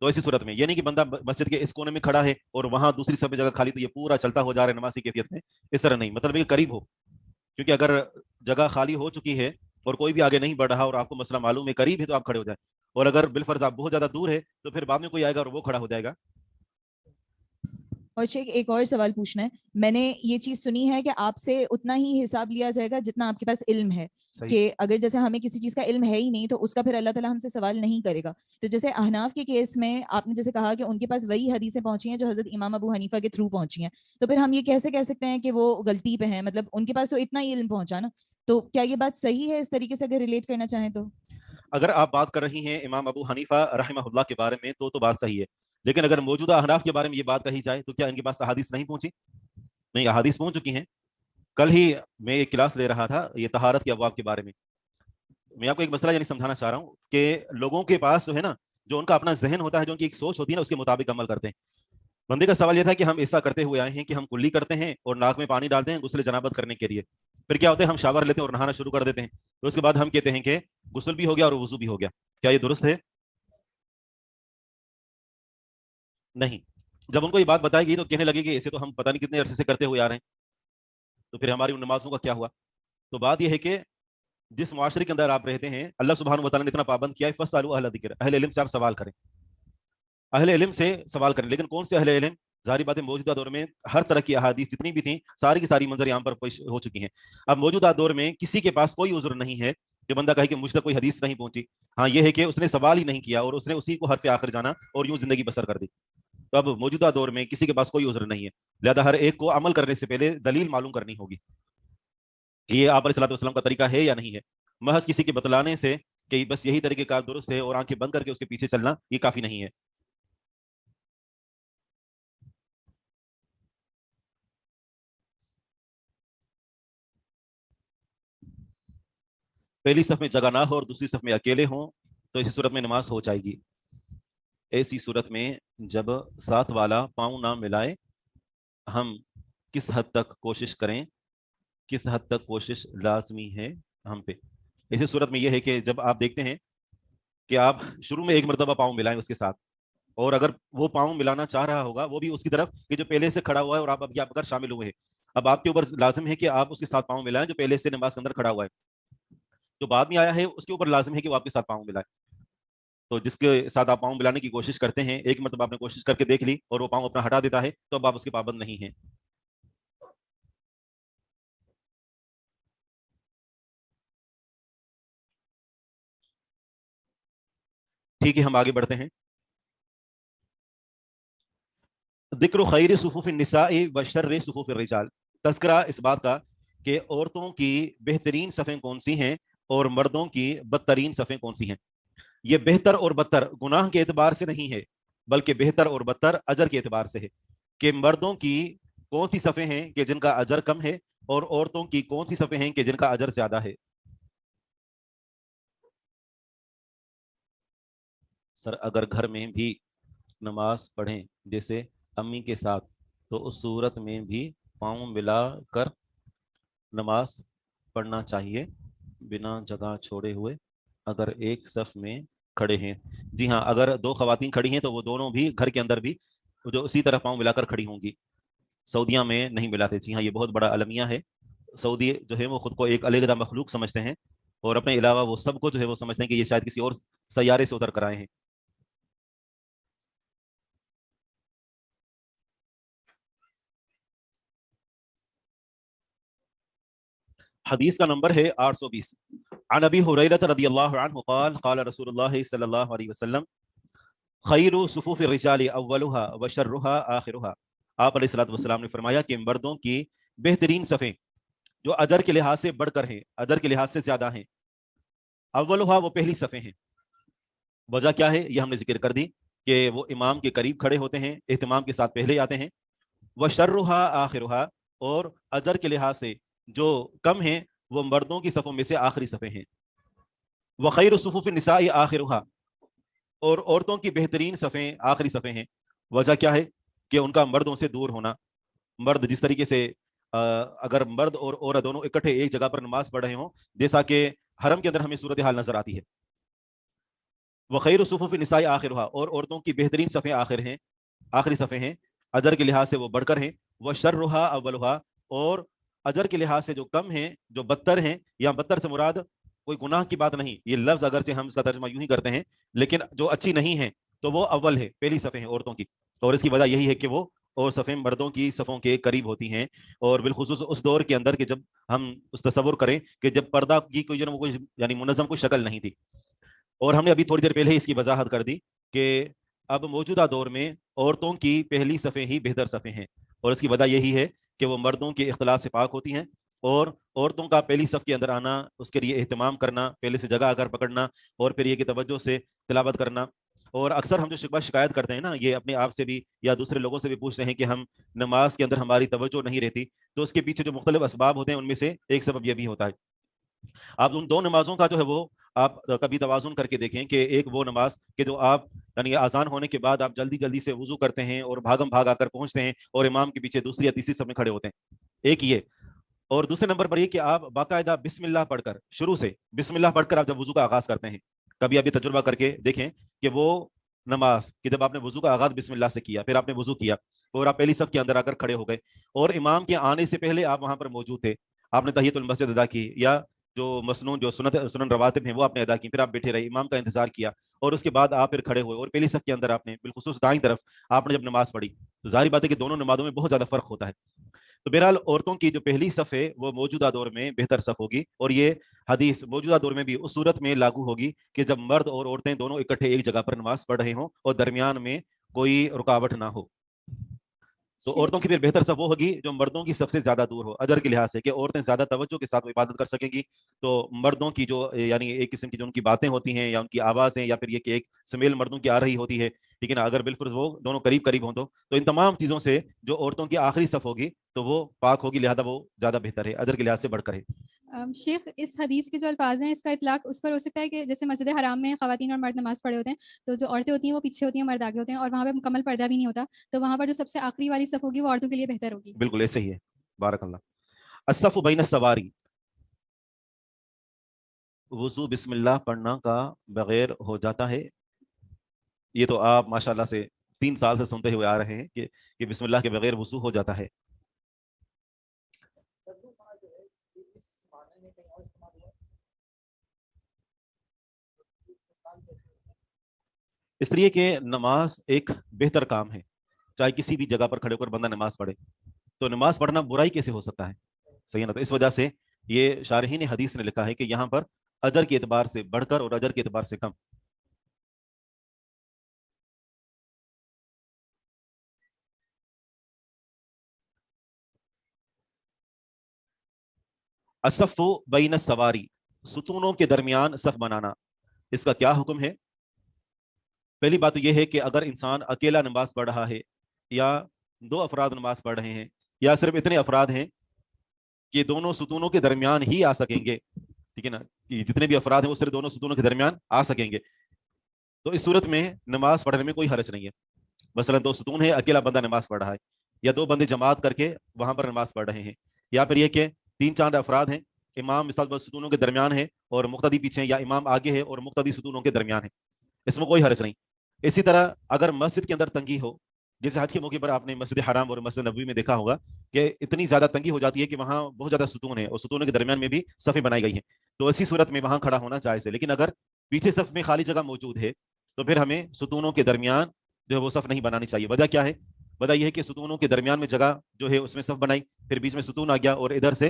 تو ایسی صورت میں یہ نہیں کہ بندہ مسجد کے اس کونے میں کھڑا ہے اور وہاں دوسری صف جگہ خالی تو یہ پورا چلتا ہو جا رہا ہے نماز کی کیفیت میں, اس طرح نہیں. مطلب یہ قریب ہو, کیونکہ اگر جگہ خالی ہو چکی ہے اور کوئی بھی آگے نہیں بڑھ رہا اور آپ کو مسئلہ معلوم ہے قریب ہے تو آپ کھڑے ہو جائیں, اور اگر بالفرض آپ بہت زیادہ دور ہے تو پھر بعد میں کوئی آئے گا اور وہ کھڑا ہو جائے گا. اور شیخ ایک اور سوال پوچھنا ہے, میں نے یہ چیز سنی ہے کہ آپ سے اتنا ہی حساب لیا جائے گا جتنا آپ کے پاس علم ہے, صحیح. کہ اگر جیسے ہمیں کسی چیز کا علم ہے ہی نہیں تو اس کا پھر اللہ تعالیٰ ہم سے سوال نہیں کرے گا. تو جیسے احناف کے کیس میں آپ نے جیسے کہا کہ ان کے پاس وہی حدیثیں پہنچی ہیں جو حضرت امام ابو حنیفہ کے تھرو پہنچی ہیں, تو پھر ہم یہ کیسے کہہ سکتے ہیں کہ وہ غلطی پہ ہیں؟ مطلب ان کے پاس تو اتنا ہی علم پہنچا نا, تو کیا یہ بات صحیح ہے اس طریقے سے اگر ریلیٹ کرنا چاہیں تو؟ اگر آپ بات کر رہی ہیں امام ابو حنیفہ رحمہ اللہ کے بارے میں تو بات صحیح ہے, لیکن اگر موجودہ احناف کے بارے میں یہ بات کہی جائے تو کیا ان کے پاس احادیث نہیں پہنچی؟ نہیں, احادیث پہنچ چکی ہیں. کل ہی میں ایک کلاس لے رہا تھا یہ طہارت کے ابواب کے بارے میں. میں آپ کو ایک مسئلہ یعنی سمجھانا چاہ رہا ہوں کہ لوگوں کے پاس جو ہے نا, جو ان کا اپنا ذہن ہوتا ہے, جو ان کی ایک سوچ ہوتی ہے نا, اس کے مطابق عمل کرتے ہیں. بندے کا سوال یہ تھا کہ ہم ایسا کرتے ہوئے آئے ہیں کہ ہم کلی کرتے ہیں اور ناک میں پانی ڈالتے ہیں غسل جنابت کرنے کے لیے, پھر کیا ہوتا ہے ہم شاور لیتے ہیں اور نہانا شروع کر دیتے ہیں, تو اس کے بعد ہم کہتے ہیں کہ غسل بھی ہو گیا اور وضو بھی ہو گیا. کیا یہ درست ہے؟ نہیں. جب ان کو یہ بات بتائی گئی تو کہنے لگے کہ اسے تو ہم پتہ نہیں کتنے عرصے سے کرتے ہوئے آ رہے ہیں, تو پھر ہماری ان نمازوں کا کیا ہوا؟ تو بات یہ ہے کہ جس معاشرے کے اندر آپ رہتے ہیں اللہ سبحانہ و تعالیٰ نے اتنا پابند کیا ہے, فاسألوا اہل ذکر, اہل علم سے آپ سوال کریں, اہل علم سے سوال کریں. لیکن کون سے اہل علم؟ ظاہری بات ہے موجودہ دور میں ہر طرح کی احادیث جتنی بھی تھیں ساری کی ساری منظر یہاں پر پیش ہو چکی ہیں. اب موجودہ دور میں کسی کے پاس کوئی عذر نہیں ہے کہ بندہ کہے کہ مجھ تک کوئی حدیث نہیں پہنچی. ہاں یہ ہے کہ اس نے سوال ہی نہیں کیا اور اس نے اسی کو حرف آخر جانا اور یوں زندگی بسر کر دی. تو اب موجودہ دور میں کسی کے پاس کوئی عذر نہیں ہے, لہذا ہر ایک کو عمل کرنے سے پہلے دلیل معلوم کرنی ہوگی کہ یہ آپ علیہ الصلوۃ والسلام کا طریقہ ہے یا نہیں ہے. محض کسی کے بتلانے سے کہ بس یہی طریقہ کار درست ہے اور آنکھیں بند کر کے اس کے پیچھے چلنا یہ کافی نہیں ہے. پہلی صف میں جگہ نہ ہو اور دوسری صف میں اکیلے ہوں تو اسی صورت میں نماز ہو جائے گی. ایسی صورت میں جب ساتھ والا پاؤں نہ ملائے ہم کس حد تک کوشش کریں, کس حد تک کوشش لازمی ہے ہم پہ. اسی صورت میں یہ ہے کہ جب آپ دیکھتے ہیں کہ آپ شروع میں ایک مرتبہ پاؤں ملائیں اس کے ساتھ, اور اگر وہ پاؤں ملانا چاہ رہا ہوگا وہ بھی اس کی طرف کہ جو پہلے سے کھڑا ہوا ہے اور آپ اب اگر شامل ہوئے ہیں, اب آپ کے اوپر لازم ہے کہ آپ اس کے ساتھ پاؤں ملائیں جو پہلے سے نماز کے اندر کھڑا ہوا ہے. جو بعد میں آیا ہے اس کے اوپر لازم ہے کہ وہ آپ کے ساتھ پاؤں ملائے. تو جس کے ساتھ آپ پاؤں ملانے کی کوشش کرتے ہیں, ایک مرتبہ آپ نے کوشش کر کے دیکھ لی اور وہ پاؤں اپنا ہٹا دیتا ہے تو اب آپ اس کے پابند نہیں ہیں. ٹھیک ہے, ہم آگے بڑھتے ہیں. ذکر خیر صفوف النساء و شر صفوف الرجال, تذکرہ اس بات کا کہ عورتوں کی بہترین صفیں کون سی ہیں اور مردوں کی بدترین صفیں کون سی ہیں. یہ بہتر اور بدتر گناہ کے اعتبار سے نہیں ہے بلکہ بہتر اور بدتر اجر کے اعتبار سے ہے کہ مردوں کی کون سی صفیں ہیں کہ جن کا اجر کم ہے اور عورتوں کی کون سی صفیں ہیں کہ جن کا اجر زیادہ ہے. سر اگر گھر میں بھی نماز پڑھیں جیسے امی کے ساتھ تو اس صورت میں بھی پاؤں ملا کر نماز پڑھنا چاہیے بنا جگہ چھوڑے ہوئے اگر ایک صف میں کھڑے ہیں. جی ہاں, اگر دو خواتین کھڑی ہیں تو وہ دونوں بھی گھر کے اندر بھی جو اسی طرح پاؤں ملا کر کھڑی ہوں گی. سعودیہ میں نہیں ملاتے. جی ہاں, یہ بہت بڑا المیہ ہے. سعودی جو ہے وہ خود کو ایک علیحدہ مخلوق سمجھتے ہیں اور اپنے علاوہ وہ سب کو جو ہے وہ سمجھتے ہیں کہ یہ شاید کسی اور سیارے سے اتر کر آئے ہیں. حدیث کا نمبر ہے 820. عن ابی ہریرہ رضی اللہ عنہ قال قال رسول اللہ صلی اللہ علیہ وسلم خیر صفوف الرجال اولها وشرها آخرها. آپ علیہ الصلوۃ والسلام نے فرمایا کہ مردوں کی بہترین صفیں جو اجر کے لحاظ سے بڑھ کر ہیں، اجر کے لحاظ سے زیادہ ہیں، اولها وہ پہلی صفیں ہیں. وجہ کیا ہے یہ ہم نے ذکر کر دی کہ وہ امام کے قریب کھڑے ہوتے ہیں، اہتمام کے ساتھ پہلے آتے ہیں. وشرها آخرها، اور اجر کے لحاظ سے جو کم ہیں وہ مردوں کی صفوں میں سے آخری صفیں ہیں. وخیر صفوف النساء آخرها، اور عورتوں کی بہترین صفیں آخری صفیں ہیں. وجہ کیا ہے کہ ان کا مردوں سے دور ہونا. مرد جس طریقے سے اگر مرد اور عورت دونوں اکٹھے ایک جگہ پر نماز پڑھ رہے ہوں، جیسا کہ حرم کے اندر ہمیں صورتحال نظر آتی ہے. وخیر صفوف النساء آخرها، اور عورتوں کی بہترین صفیں آخری صفیں ہیں، اجر کے لحاظ سے وہ بڑھ کر ہیں. وشرها اولها، اور اجر کے لحاظ سے جو کم ہیں، جو بدتر ہیں، یا بدتر سے مراد کوئی گناہ کی بات نہیں، یہ لفظ اگرچہ ہم اس کا ترجمہ یوں ہی کرتے ہیں، لیکن جو اچھی نہیں ہیں تو وہ اول ہے، پہلی صفیں ہیں عورتوں کی. اور اس کی وجہ یہی ہے کہ وہ اور صفیں مردوں کی صفوں کے قریب ہوتی ہیں. اور بالخصوص اس دور کے اندر کہ جب ہم اس تصور کریں کہ جب پردہ کی کوئی یعنی منظم کوئی شکل نہیں تھی. اور ہم نے ابھی تھوڑی دیر پہلے اس کی وضاحت کر دی کہ اب موجودہ دور میں عورتوں کی پہلی صفیں ہی بہتر صفیں ہیں. اور اس کی وجہ یہی ہے کہ وہ مردوں کے اختلاط سے پاک ہوتی ہیں، اور عورتوں کا پہلی صف کے اندر آنا، اس کے لیے اہتمام کرنا، پہلے سے جگہ اگر پکڑنا، اور پھر یہ کہ توجہ سے تلاوت کرنا. اور اکثر ہم جو شکایت کرتے ہیں نا، یہ اپنے آپ سے بھی یا دوسرے لوگوں سے بھی پوچھتے ہیں کہ ہم نماز کے اندر ہماری توجہ نہیں رہتی، تو اس کے پیچھے جو مختلف اسباب ہوتے ہیں ان میں سے ایک سبب یہ بھی ہوتا ہے. آپ ان دو نمازوں کا جو ہے وہ آپ کبھی توازن کر کے دیکھیں کہ ایک وہ نماز کہ جو آپ یعنی اذان ہونے کے بعد آپ جلدی جلدی سے وضو کرتے ہیں اور بھاگم بھاگ آ کر پہنچتے ہیں اور امام کے پیچھے دوسری یا تیسری صف میں کھڑے ہوتے ہیں، ایک یہ. اور دوسرے نمبر پر یہ کہ آپ باقاعدہ بسم اللہ پڑھ کر، شروع سے بسم اللہ پڑھ کر آپ جب وضو کا آغاز کرتے ہیں، کبھی آپ یہ تجربہ کر کے دیکھیں کہ وہ نماز کہ جب آپ نے وضو کا آغاز بسم اللہ سے کیا، پھر آپ نے وضو کیا اور آپ پہلی صف کے اندر آ کر کھڑے ہو گئے، اور امام کے آنے سے پہلے آپ وہاں پر موجود تھے، آپ نے تحیۃ المسجد ادا کی، یا جو مسنون جو سنن رواتب ہیں وہ آپ نے ادا کی، پھر آپ بیٹھے رہے، امام کا انتظار کیا، اور اس کے بعد آپ پھر کھڑے ہوئے اور پہلی صف کے اندر آپ نے بالخصوص دائیں طرف آپ نے جب نماز پڑھی، تو ظاہر بات ہے کہ دونوں نمازوں میں بہت زیادہ فرق ہوتا ہے. تو بہرحال عورتوں کی جو پہلی صف ہے وہ موجودہ دور میں بہتر صف ہوگی، اور یہ حدیث موجودہ دور میں بھی اس صورت میں لاگو ہوگی کہ جب مرد اور عورتیں دونوں اکٹھے ایک جگہ پر نماز پڑھ رہے ہوں اور درمیان میں کوئی رکاوٹ نہ ہو. تو عورتوں کی پھر بہتر صف وہ ہوگی جو مردوں کی سب سے زیادہ دور ہو اجر کے لحاظ سے، کہ عورتیں زیادہ توجہ کے ساتھ عبادت کر سکیں گی. تو مردوں کی جو یعنی ایک قسم کی جو ان کی باتیں ہوتی ہیں یا ان کی آوازیں، یا پھر یہ کہ ایک سمیل مردوں کی آ رہی ہوتی ہے، ٹھیک ہے نا، اگر بالفرض وہ دونوں قریب ہوں تو ان تمام چیزوں سے جو عورتوں کی آخری صف ہوگی تو وہ پاک ہوگی، لہذا وہ زیادہ بہتر ہے، اجر کے لحاظ سے بڑھ کر ہے. شیخ اس حدیث کے جو الفاظ ہیں اس کا اطلاق اس پر ہو سکتا ہے کہ جیسے مسجد حرام میں خواتین اور مرد نماز پڑھے ہوتے ہیں، تو جو عورتیں ہوتی ہیں وہ پیچھے ہوتی ہیں، مرد آگے ہوتے ہیں، اور وہاں پہ مکمل پردہ بھی نہیں ہوتا، تو وہاں پر جو سب سے آخری والی صف ہوگی وہ عورتوں کے لیے بہتر ہوگی. بالکل ایسے ہی ہے. بارک اللہ. الصف بین السواری، وضو بسم اللہ پڑھنا کا بغیر ہو جاتا ہے. یہ تو آپ ماشاءاللہ سے 3 سال سے سنتے ہوئے آ رہے ہیں کہ بسم اللہ کے بغیر وضو ہو جاتا ہے. اس لیے کہ نماز ایک بہتر کام ہے، چاہے کسی بھی جگہ پر کھڑے ہو کر بندہ نماز پڑھے، تو نماز پڑھنا برائی کیسے ہو سکتا ہے؟ صحیح ہے نا. تو اس وجہ سے یہ شارحین حدیث نے لکھا ہے کہ یہاں پر اجر کے اعتبار سے بڑھ کر اور اجر کے اعتبار سے کم. الصف بین السواری، ستونوں کے درمیان صف بنانا، اس کا کیا حکم ہے؟ پہلی بات تو یہ ہے کہ اگر انسان اکیلا نماز پڑھ رہا ہے، یا 2 افراد نماز پڑھ رہے ہیں، یا صرف اتنے افراد ہیں کہ دونوں ستونوں کے درمیان ہی آ سکیں گے، ٹھیک ہے نا، جتنے بھی افراد ہیں وہ صرف دونوں ستونوں کے درمیان آ سکیں گے، تو اس صورت میں نماز پڑھنے میں کوئی حرج نہیں ہے. مثلا 2 ستون ہے، اکیلا بندہ نماز پڑھ رہا ہے، یا 2 بندے جماعت کر کے وہاں پر نماز پڑھ رہے ہیں، یا پھر یہ کہ 3-4 افراد ہیں، امام مثال ستونوں کے درمیان ہے اور مقتدی پیچھے، یا امام آگے ہے اور مقتدی ستونوں کے درمیان ہے، اس میں کوئی حرج نہیں. اسی طرح اگر مسجد کے اندر تنگی ہو، جیسے حج کے موقع پر آپ نے مسجد حرام اور مسجد نبوی میں دیکھا ہوگا کہ اتنی زیادہ تنگی ہو جاتی ہے کہ وہاں بہت زیادہ ستون ہے اور ستونوں کے درمیان میں بھی صفیں بنائی گئی ہیں، تو اسی صورت میں وہاں کھڑا ہونا جائز ہے. لیکن اگر پیچھے صف میں خالی جگہ موجود ہے تو پھر ہمیں ستونوں کے درمیان جو ہے وہ صف نہیں بنانی چاہیے. وجہ کیا ہے؟ وجہ یہ ہے کہ ستونوں کے درمیان میں جگہ جو ہے اس میں صف بنائی، پھر بیچ میں ستون آ گیا اور ادھر سے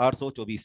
824।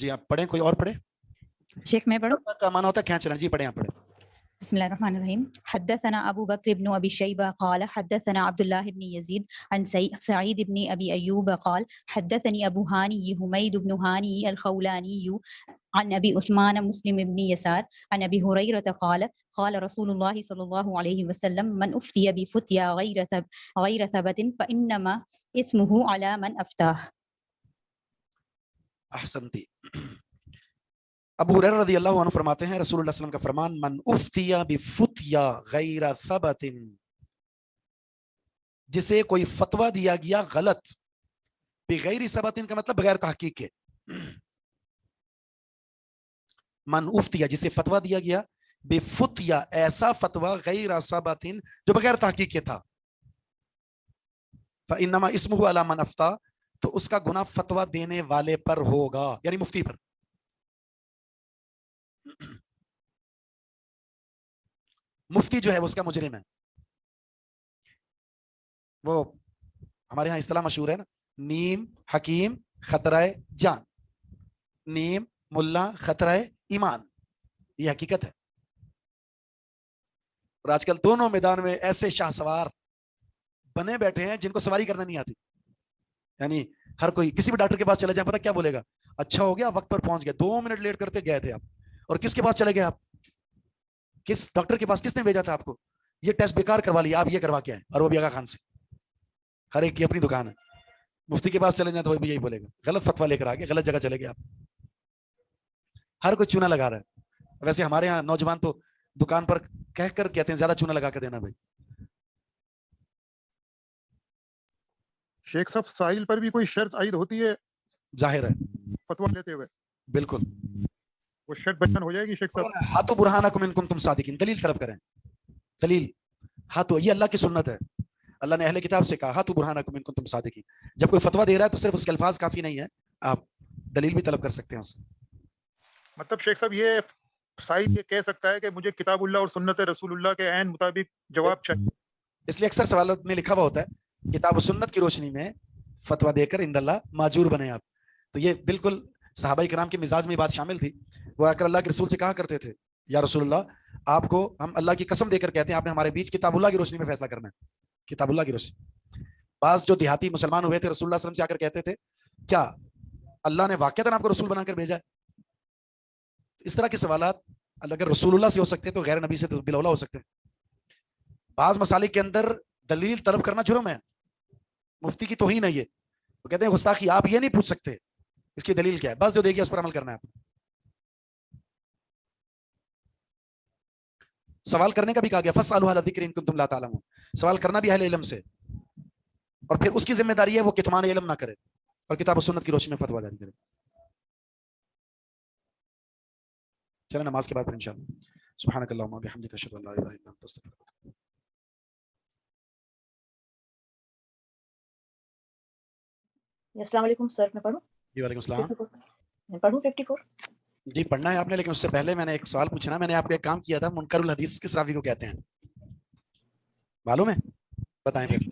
جی آپ پڑھیں, کوئی اور پڑھے. شیخ میں پڑھوں؟ کا معنی ہوتا ہے کھینچنا. جی پڑھیں, آپ پڑھیں. بسم الله الرحمن الرحيم. حدثنا أبو بكر بن أبي شيبة قال حدثنا عبد الله بن يزيد عن سعيد بن أبي أيوب قال حدثني أبو هاني حميد بن هاني الخولاني عن أبي عثمان مسلم بن يسار عن أبي هريرة قال قال رسول الله صلى الله عليه وسلم من أفتي بفتيا غير ثبت فإنما اسمه على من أفتاه. احسنتی. ابو ہریرہ رضی اللہ عنہ فرماتے ہیں رسول اللہ صلی اللہ علیہ وسلم کا فرمان من افتیا بفتیا غیر ثبت, جسے کوئی فتویٰ دیا گیا غلط, بغیر ثبت کا مطلب بغیر تحقیق کے. من افتیا جسے فتویٰ دیا گیا, بفتیا ایسا فتویٰ غیر ثبت جو بغیر تحقیق کے تھا, فانما اسمہ علی من افتا, تو اس کا گناہ فتویٰ دینے والے پر ہوگا, یعنی مفتی پر. مفتی جو ہے وہ اس کا مجرم ہے. وہ ہمارے ہاں اصطلاح مشہور ہے نا, نیم حکیم خطرہ جان, نیم ملا خطرہ ایمان, یہ حقیقت ہے. اور آج کل دونوں میدان میں ایسے شاہ سوار بنے بیٹھے ہیں جن کو سواری کرنا نہیں آتی. یعنی ہر کوئی کسی بھی ڈاکٹر کے پاس چلے جائیں, پتہ کیا بولے گا, اچھا ہو گیا وقت پر پہنچ گئے, 2 منٹ لیٹ کرتے گئے تھے آپ. اور کس کے پاس چلے گئے آپ, کس ڈاکٹر کے پاس کس نے بھیجا تھا آپ کو, یہ ٹیسٹ بیکار کروا لیا, آپ یہ کروا کے آئے, اور وہ بھی آغا خان سے. ہر ایک کی اپنی دکان ہے. مفتی کے پاس چلے جائیں تو وہ بھی یہی بولے گا, غلط فتویٰ لے کر آ گئے, غلط جگہ چلے گئے آپ. ہر کوئی چونا لگا رہا ہے. ویسے ہمارے یہاں نوجوان تو دکان پر کہہ کر کہتے ہیں زیادہ چونا لگا کے دینا بھائی. شیخ صاحب سائل پر بھی کوئی شرط عائد ہوتی ہے ظاہر ہے فتویٰ لیتے ہوئے؟ بالکل. وہ شرط بیان ہو جائے گی شیخ صاحب؟ ہاتھو برہانکم ان کنتم صادقین, دلیل طلب کریں. دلیل ہاتھو, یہ اللہ کی سنت ہے. اللہ نے اہل کتاب سے کہا ہاتھو برہانکم ان کنتم صادقین. جب کوئی فتویٰ دے رہا ہے تو صرف اس کے الفاظ کافی نہیں ہے, آپ دلیل بھی طلب کر سکتے ہیں اس سے. مطلب شیخ صاحب یہ سائل یہ کہہ سکتا ہے کہ مجھے کتاب اللہ اور سنت رسول اللہ کے عین مطابق جواب چاہیے. اس لیے اکثر سوالات میں لکھا ہوا ہوتا ہے کتاب و سنت کی روشنی میں فتویٰ دے کر عند اللہ ماجور بنے آپ. تو یہ بالکل صحابہ کرام کے مزاج میں بات شامل تھی. وہ آ کر اللہ کے رسول سے کہا کرتے تھے, یا رسول اللہ آپ کو ہم اللہ کی قسم دے کر کہتے ہیں آپ نے ہمارے بیچ کتاب اللہ کی روشنی میں فیصلہ کرنا ہے, کتاب اللہ کی روشنی. بعض جو دیہاتی مسلمان ہوئے تھے رسول اللہ صلی اللہ علیہ وسلم سے آ کر کہتے تھے کیا اللہ نے واقعتاً آپ کو رسول بنا کر بھیجا ہے؟ اس طرح کے سوالات اگر رسول اللہ سے ہو سکتے تو غیر نبی سے تو بلا ہو سکتے ہیں. بعض مسالک کے اندر دلیل طلب کرنا جرم ہے, مفتی کی توہین ہے یہ. وہ کہتے ہیں گستاخی, آپ یہ نہیں پوچھ سکتے اس کی دلیل کیا ہے, بس جو دے گی اس پر عمل کرنا ہے. آپ سوال کرنے کا بھی کہا گیا فاسألوا اہل الذکر ان کنتم لا تعلمون, سوال کرنا بھی اہل علم سے, اور پھر اس کی ذمہ داری ہے وہ کتمان علم نہ کرے اور کتاب و سنت کی روشنی میں فتویٰ جاری کرے. چلیں نماز کے بعد پھر انشاءاللہ. سبحانک اللہم و بحمدک اشہد ان لا الہ الا انت استغفرک. السلام علیکم سر, میں پڑھوں؟ جی وعلیکم السلام. میں پڑھوں 54. جی پڑھنا ہے آپ نے, لیکن اس سے پہلے میں نے ایک سوال پوچھنا. میں نے آپ کو ایک کام کیا تھا, منکر الحدیث کس راوی کو کہتے ہیں معلوم ہے؟ بتائیں پھر.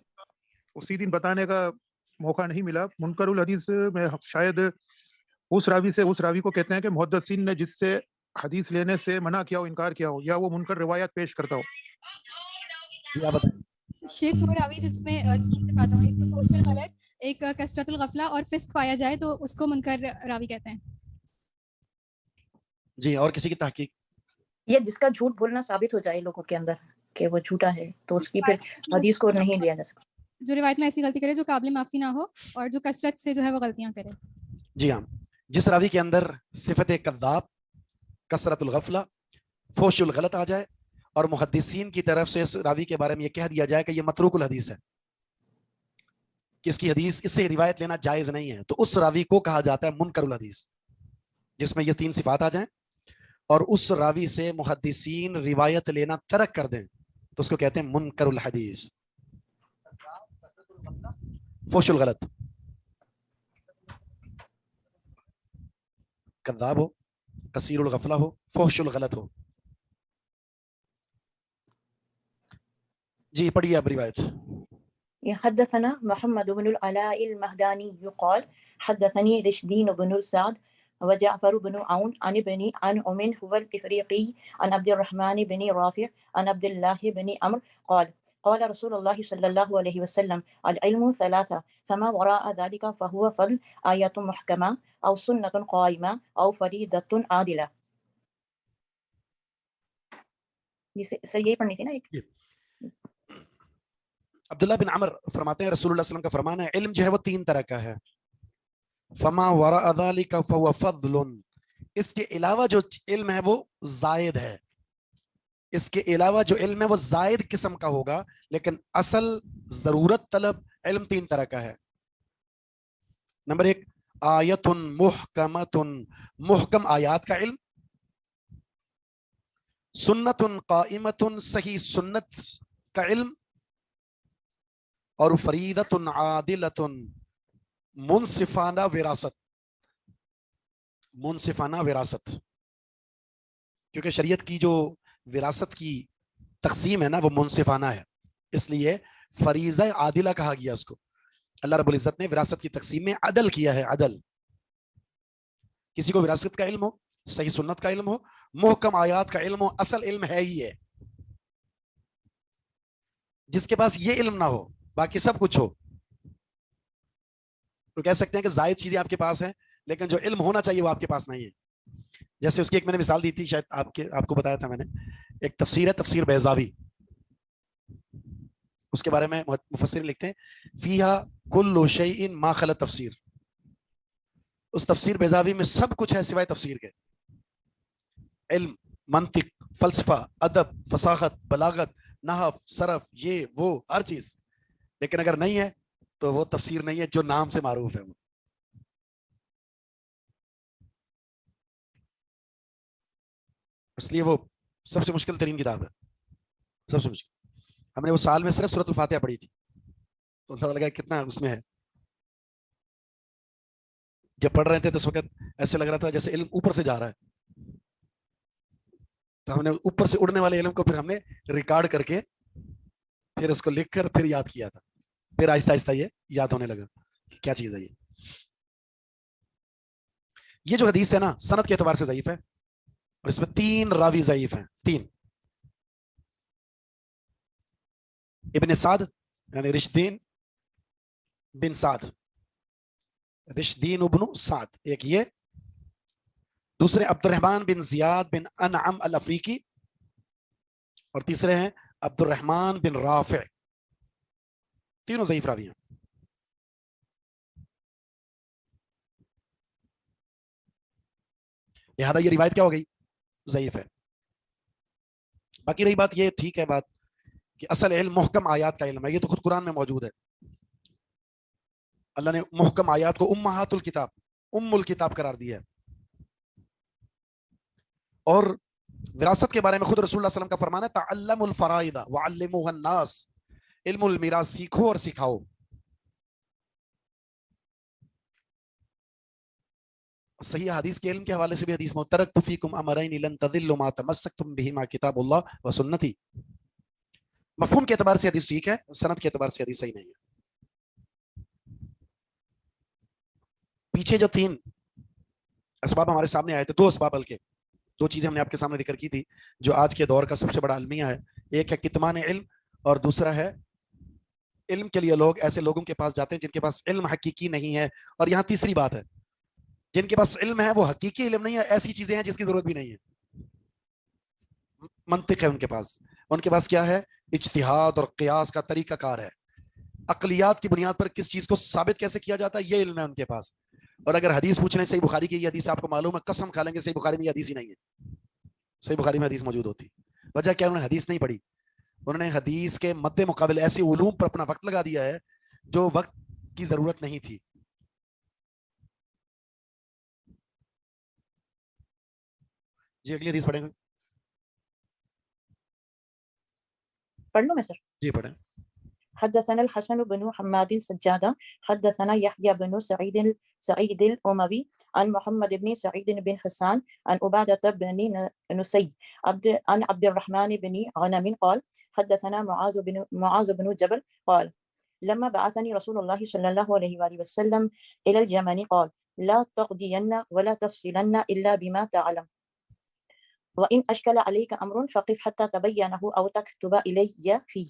اسی دن بتانے کا موقع نہیں ملا. منکر الحدیث میں شاید اس راوی کو کہتے ہیں کہ محدثین نے جس سے حدیث لینے سے منع کیا ہو, انکار کیا ہو, یا وہ منکر روایات پیش کرتا ہو. جی آپ بتائیں. شیخ وہ راوی جس میں تین صفات ہوں, ایک تو کوشل غلط, ایک کثرت الغفلہ اور فسق پایا جائے تو اس کو منکر راوی کہتے ہیں. جی اور کسی کی تحقیق؟ یہ جس کا جھوٹ بولنا ثابت ہو جائے لوگوں کے اندر کہ وہ جھوٹا ہے تو اس کی پھر حدیث کو نہیں لیا جا سکتا. جو روایت میں ایسی غلطی کرے جو قابل معافی نہ ہو اور جو کثرت سے جو ہے وہ غلطیاں کرے. جی ہاں, جس راوی کے اندر صفت کذاب, کثرت الغفلہ, فوش الغلط آ جائے اور محدثین کی طرف سے اس راوی کے بارے میں یہ کہہ دیا جائے کہ یہ متروک الحدیث ہے, کہ اس کی حدیث اس سے روایت لینا جائز نہیں ہے, تو اس راوی کو کہا جاتا ہے منکر الحدیث, جس میں یہ 3 صفات آ جائیں اور اس راوی سے محدثین روایت لینا ترک کر دیں تو اس کو کہتے ہیں منکر الحدیث. فوش الغلط, کذاب ہو, کثیر الغفلہ ہو, فوش الغلط ہو. جی پڑھیے اب روایت. حدثنا محمد بن العلاء المهداني قال حدثني رشدين بن سعد وجعفر بن عون عن ابن عن أم هو الإفريقي عن عبد الرحمن بن رافع عن عبد الله بن عمرو قال قال رسول الله صلى الله عليه وسلم العلم ثلاثة فما وراء ذلك فهو فضل آية محكمة أو سنة قائمة أو فريضة عادلة. سر یہی پڑھنی تھی نا ایک. عبداللہ بن عمر فرماتے ہیں رسول اللہ صلی اللہ علیہ وسلم کا فرمان ہے علم جو ہے وہ 3 طرح کا ہے. فما وراء ذلك فهو فضل, اس کے علاوہ جو علم ہے وہ زائد ہے. اس کے علاوہ جو علم ہے وہ زائد قسم کا ہوگا, لیکن اصل ضرورت طلب علم 3 طرح کا ہے. نمبر 1 آیت محکمت, محکم آیات کا علم. سنت قائمت, صحیح سنت کا علم. اور فریدت عادلت, منصفانہ وراثت. منصفانہ وراثت, کیونکہ شریعت کی جو وراثت کی تقسیم ہے نا وہ منصفانہ ہے, اس لیے فریضہ عادلہ کہا گیا اس کو. اللہ رب العزت نے وراثت کی تقسیم میں عدل کیا ہے, عدل. کسی کو وراثت کا علم ہو, صحیح سنت کا علم ہو, محکم آیات کا علم ہو, اصل علم ہے ہی ہے. جس کے پاس یہ علم نہ ہو باقی سب کچھ ہو تو کہہ سکتے ہیں کہ زائد چیزیں آپ کے پاس ہیں, لیکن جو علم ہونا چاہیے وہ آپ کے پاس نہیں ہے. جیسے اس کی ایک میں نے مثال دی تھی, شاید آپ کو بتایا تھا میں نے, ایک تفسیر ہے تفسیر بیضاوی. اس کے بارے میں مفسرین لکھتے ہیں فیہا کل شیء ما خلا تفسیر. اس تفسیر بیضاوی میں سب کچھ ہے سوائے تفسیر کے. علم, منطق, فلسفہ, ادب, فصاحت, بلاغت, نحو, صرف, یہ وہ ہر چیز, لیکن اگر نہیں ہے تو وہ تفسیر نہیں ہے جو نام سے معروف ہے. وہ اس لیے وہ سب سے مشکل ترین کتاب ہے, سب سے مشکل. ہم نے وہ سال میں صرف سورۃ الفاتحہ پڑھی تھی تو اندازہ لگا کتنا اس میں ہے. جب پڑھ رہے تھے تو اس وقت ایسے لگ رہا تھا جیسے علم اوپر سے جا رہا ہے. تو ہم نے اوپر سے اڑنے والے علم کو پھر ہم نے ریکارڈ کر کے پھر اس کو لکھ کر پھر یاد کیا تھا. پھر آہستہ آہستہ یہ یاد ہونے لگا کہ کیا چیز ہے یہ. یہ جو حدیث ہے نا سند کے اعتبار سے ضعیف ہے, اور اس میں 3 راوی ضعیف ہیں. 3 ابن سعد یعنی رشدین بن سعد, رشدین ابن سعد ایک یہ, دوسرے عبد الرحمن بن زیاد بن انعم الافریقی, اور تیسرے ہیں عبد الرحمن بن رافع. تینوں ضعیف راوی ہیں. لہذا یہ روایت کیا ہو گئی, ضعیف ہے. باقی رہی بات یہ ٹھیک ہے بات کہ اصل علم محکم آیات کا علم ہے, یہ تو خود قرآن میں موجود ہے. اللہ نے محکم آیات کو امہات الکتاب, ام الکتاب قرار دیا ہے. اور وراثت کے بارے میں خود رسول اللہ صلی اللہ علیہ وسلم کا فرمان ہے تعلموا الفرائض وعلموها الناس, علم المیراث سیکھو اور سکھاؤ. صحیح حدیث کے علم کے حوالے سے بھی حدیث میں ترکت فیکم امرین لن تضلوا ما تمسکتم بہما کتاب اللہ و سنتی. مفہوم کے اعتبار سے حدیث ٹھیک ہے, سند کے اعتبار سے حدیث صحیح نہیں ہے. پیچھے جو 3 اسباب ہمارے سامنے آئے تھے, 2 اسباب بلکہ 2 چیزیں ہم نے آپ کے سامنے ذکر کی تھی جو آج کے دور کا سب سے بڑا المیہ ہے. ایک ہے کتمان علم, اور دوسرا ہے علم کے لیے لوگ ایسے لوگوں کے پاس جاتے ہیں جن کے پاس علم حقیقی نہیں ہے. اور یہاں تیسری بات ہے, جن کے پاس علم ہے وہ حقیقی علم نہیں ہے, ایسی چیزیں ہیں جس کی ضرورت بھی نہیں ہے. منطق ہے ان کے پاس کیا ہے, اجتہاد اور قیاس کا طریقہ کار ہے. عقلیات کی بنیاد پر کس چیز کو ثابت کیسے کیا جاتا ہے یہ علم ہے ان کے پاس. اور اگر حدیث پوچھنے صحیح بخاری کی یہ حدیث آپ کو معلوم ہے, قسم کھا لیں گے صحیح بخاری میں یہ حدیث ہی نہیں ہے. صحیح بخاری میں حدیث موجود ہوتی, وجہ کیا, انہوں نے حدیث نہیں پڑھی. انہوں نے حدیث کے مد مقابل ایسے علوم پر اپنا وقت لگا دیا ہے جو وقت کی ضرورت نہیں تھی. جی اگلی حدیث پڑھیں گے. پڑھ لوں میں سر؟ جی پڑھیں. حدثنا الحسن بن حماد السجادة حدثنا يحيى بن سعيد الأموي عن محمد بن سعيد بن حسان عن عبادة بن نسي عن عبد الرحمن بن غنم قال حدثنا معاذ بن جبل قال لما بعثني رسول الله صلى الله عليه وآله وسلم إلى اليمن قال لا تقضين ولا تفصلن إلا بما تعلم وإن أشكل عليك أمر فقف حتى تبينه أو تكتب إلي فيه.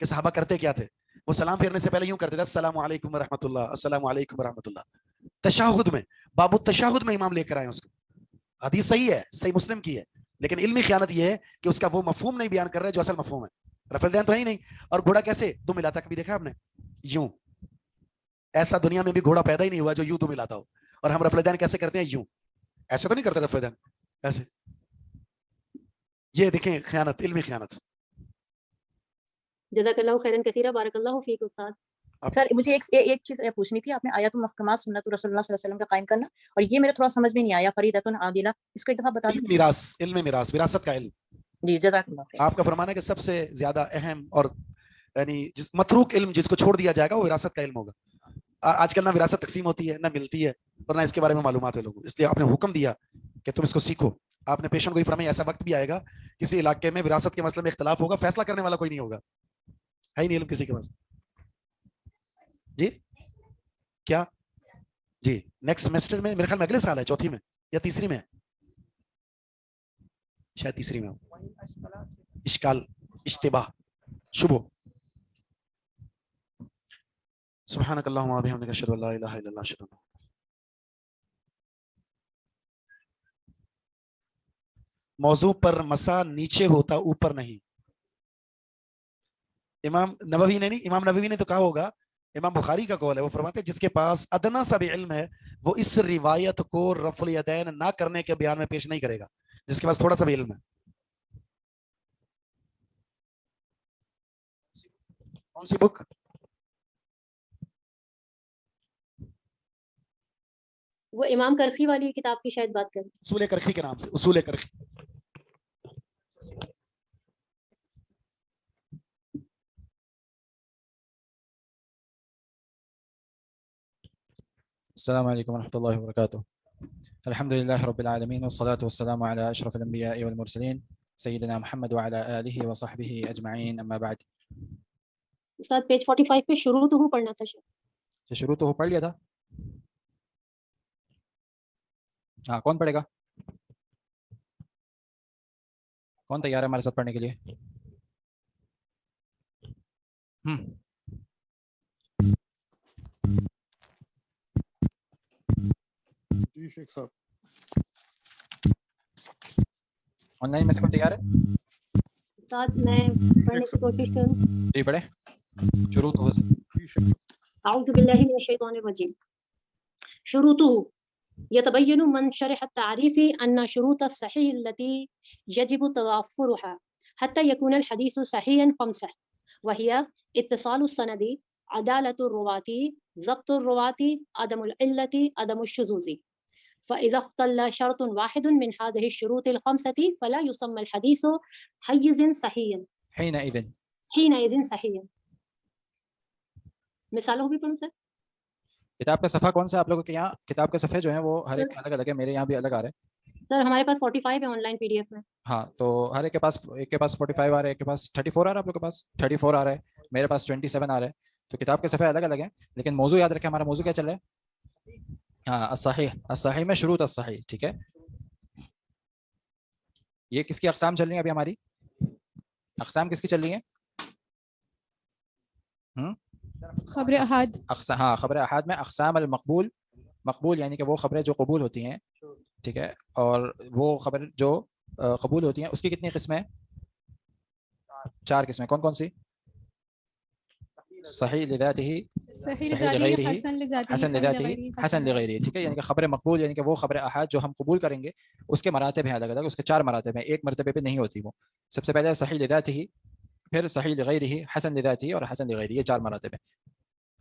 کہ صحابہ کرتے کیا تھے. وہ سلام پھیرنے سے پہلے یوں کرتے تھے السلام علیکم ورحمۃ اللہ, السلام علیکم ورحمۃ اللہ. تشہد میں, باب التشہد میں امام لے کر آئے اس کو. حدیث صحیح ہے, صحیح مسلم کی ہے, لیکن علمی خیانت یہ ہے کہ اس کا وہ مفہوم نہیں بیان کر رہے جو اصل مفہوم ہے. رفع الدین تو ہے ہی نہیں. اور گھوڑا کیسے دم ملاتا کبھی دیکھا آپ نے؟ یوں. ایسا دنیا میں بھی گھوڑا پیدا ہی نہیں ہوا جو یوں دم ملاتا ہو. اور ہم رفع الدین کیسے کرتے ہیں؟ یوں. ایسے تو نہیں کرتے رفع الدین ایسے. یہ دیکھیں خیانت, علمی خیانت. جزاک اللہ خیرن کثیرہ, بارک اللہ فیک استاد. سر مجھے ایک چیز پوچھنی تھی. آپ نے آیات المحکمات سنت رسول اللہ صلی اللہ علیہ وسلم کا قائم کرنا, اور یہ میرے تھوڑا سمجھ میں نہیں آیا. فریدۃ عادلہ, اس کو ایک دفعہ بتا دیں. میراث, علم میراث, وراثت کا علم. جی جزاک اللہ خیر. آپ کا فرمانا ہے کہ سب سے زیادہ اہم اور یعنی متروک علم جس کو چھوڑ دیا جائے گا وہ وراثت کا علم ہوگا. آج کل نہ وراثت تقسیم ہوتی ہے, نہ ملتی ہے, اور نہ اس کے بارے میں معلومات ہے لوگوں. اس لیے آپ نے حکم دیا کہ تم اس کو سیکھو. آپ نے پیشن گوئی فرمائی ایسا وقت بھی آئے گا کسی علاقے میں وراثت کے مسئلے میں اختلاف ہوگا, فیصلہ کرنے والا کوئی نہیں ہوگا, ہے ہی نہیں علم کسی کے پاس. جی کیا جی نیکسٹ سیمسٹر میں میرے خیال میں اگلے سال ہے, چوتھی میں یا تیسری میں, شاید تیسری میں. اشکال, اشتباہ, شبہ. سبحانک اللہم و بحمدک اشہد ان لا الہ الا انت اشہد ان لا. موضوع پر مسا نیچے ہوتا اوپر نہیں. امام نووی نے نہیں, امام نووی نے تو کہا ہوگا, امام بخاری کا قول ہے, وہ فرماتے ہیں جس کے پاس ادنا سا بھی علم ہے وہ اس روایت کو رفع الیدین نہ کرنے کے بیان میں پیش نہیں کرے گا, جس کے پاس تھوڑا سا بھی علم ہے. کون سی بک؟ وہ امام کرخی والی کتاب کی شاید بات کریں. اصول کرخی کے نام سے, اصول کرخی. السلام علیکم ورحمۃ اللہ وبرکاتہ. الحمد للہ رب العالمین والصلاة والسلام علی اشرف الانبیاء والمرسلین سیدنا محمد وعلی آلہ وصحبہ اجمعین, اما بعد. استاد پیج 45 پہ شروع تو پڑھنا تھا شاید. شروع تو پڑھ لیا تھا. ہاں, کون پڑھے گا؟ کون تیار ہے ہمارے ساتھ پڑھنے کے لیے؟ جی شیخ صاحب. آن لائن میں سے کون تیار ہے؟ استاد میں پڑھنے کی کوشش کروں. جی پڑھے, شروع تو. اعوذ باللہ من الشیطان الرجیم. شروطه يتبين من شرح التعريف أن شروط الصحيح التي يجب توفرها حتى يكون الحديث صحيحا خمسة, وهي اتصال السند, عدالة الرواة, ضبط الرواة, عدم العلة, عدم الشذوذ. فإذا اختل شرط واحد من هذه الشروط الخمسة فلا يسمى الحديث حيزا صحيحا حينئذ صحيحا. مثالوں بھی پڑھوں سر؟ کتاب کا صفحہ کون سا آپ لوگوں کے یہاں؟ کتاب کے صفحے جو ہیں وہ ہر ایک الگ الگ ہے, میرے یہاں بھی الگ آ رہے ہیں سر. ہمارے پاس 45 ہے online P D F میں. ہاں, تو ہر ایک کے پاس 45 آ رہے ہیں, ایک کے پاس 34 آ رہا ہے, آپ لوگ کے پاس 34 آ رہا ہے, میرے پاس 27 آ رہا ہے. تو کتاب کے صفحے الگ الگ ہیں, لیکن موضوع یاد رکھیں ہمارا موضوع کیا چل رہا ہے. ہاں, الصحیح, الصحیح میں شروط الصحیح. ٹھیک ہے, یہ کس کی اقسام چل رہی ہیں ابھی ہماری؟ اقسام کس کی چل رہی ہیں؟ خبر احاد. ہاں, خبر احاد میں اقسام المقبول, مقبول یعنی کہ وہ خبریں جو قبول ہوتی ہیں. ٹھیک ہے, اور وہ خبر جو قبول ہوتی ہیں اس کی کتنی قسمیں؟ 4 قسمیں. کون کون سی؟ صحیح لذاتہ, صحیح لغیرہ, حسن لذاتہ, حسن لغیرہ. ٹھیک ہے, یعنی کہ خبر مقبول یعنی کہ وہ خبر احاد جو ہم قبول کریں گے اس کے مراتب ہیں الگ الگ, اس کے 4 مراتب ہیں, ایک مرتبے پہ نہیں ہوتی وہ. سب سے پہلے صحیح لذاتہ, پھر صحیح لغیرہ, حسن لذاتہ اور حسن لغیرہ, یہ 4 مراتب ہیں.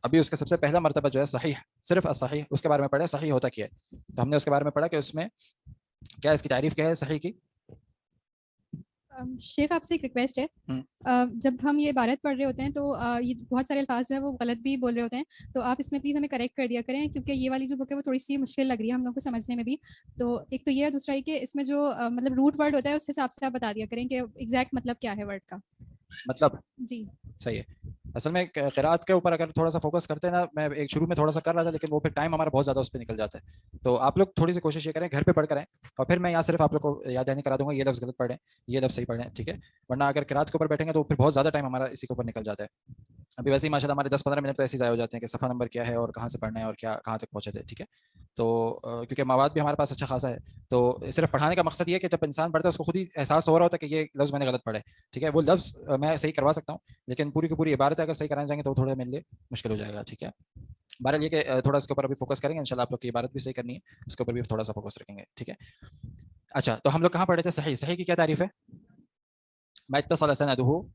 ابھی اس کا سب سے پہلا مرتبہ جو ہے صحیح, صرف الصحیح, اس کے بارے میں پڑھا صحیح ہوتا کیا ہے. تو ہم نے اس کے بارے میں پڑھا کہ اس میں کیا اس کی تعریف کیا ہے صحیح کی. شیخ آپ سے ایک ریکویسٹ ہے, جب ہم یہ عبارت پڑھ رہے ہوتے ہیں تو یہ بہت سارے الفاظ جو ہے وہ غلط بھی بول رہے ہوتے ہیں, تو آپ اس میں پلیز ہمیں کریکٹ کر دیا کریں, کیونکہ یہ والی جو بک ہے وہ تھوڑی سی مشکل لگ رہی ہے ہم لوگ کو سمجھنے میں بھی. تو ایک تو یہ ہے, دوسرا یہ کہ اس میں جو مطلب روٹ ورڈ ہوتا ہے اس حساب سے آپ بتا دیا کریں کہ ایگزیکٹ مطلب کیا ہے ورڈ کا. مطلب جی صحیح ہے. اصل میں قراءت کے اوپر اگر تھوڑا سا فوکس کرتے ہیں نا, میں ایک شروع میں تھوڑا سا کر رہا تھا لیکن وہ پھر ٹائم ہمارا بہت زیادہ اس پہ نکل جاتا ہے. تو آپ لوگ تھوڑی سی کوشش یہ کریں گھر پہ پڑھ کر آئیں, اور پھر میں یہاں صرف آپ لوگ کو یاد دہانی کرا دوں گا, یہ لفظ غلط پڑھیں, یہ لفظ صحیح پڑھیں, ٹھیک ہے. ورنہ اگر قراءت کے اوپر بیٹھیں گے تو پھر بہت زیادہ ٹائم ہمارا اسی کے اوپر نکل جاتا ہے. ابھی ویسے ہی ماشاءاللہ ہمارے 10-15 منٹ تو ایسے ضائع ہو جاتے ہیں کہ صفحہ نمبر کیا ہے اور کہاں سے پڑھنا ہے اور کیا کہاں تک پہنچے تھے, ٹھیک ہے. تو کیونکہ مواد بھی ہمارے پاس اچھا خاصا ہے, تو صرف پڑھانے کا مقصد یہ ہے کہ جب انسان پڑھتا ہے اس کو خود ہی احساس ہو رہا ہوتا ہے کہ یہ لفظ میں نے غلط پڑھے, ٹھیک ہے. وہ لفظ میں صحیح کروا سکتا ہوں لیکن پوری کی پوری عبارت اگر صحیح کرانا چاہیں گے تو تھوڑا میرے لیے مشکل ہو جائے گا, ٹھیک ہے. بہرحال یہ کہ تھوڑا اس کے اوپر ابھی فوکس کریں گے انشاءاللہ, آپ لوگ کی عبارت بھی صحیح کرنی ہے, اس کے اوپر بھی تھوڑا سا فوکس رکھیں گے, ٹھیک ہے. اچھا, تو ہم لوگ کہاں پڑھے تھے؟ صحیح. صحیح کی کیا تعریف ہے؟ ما اتصل سنده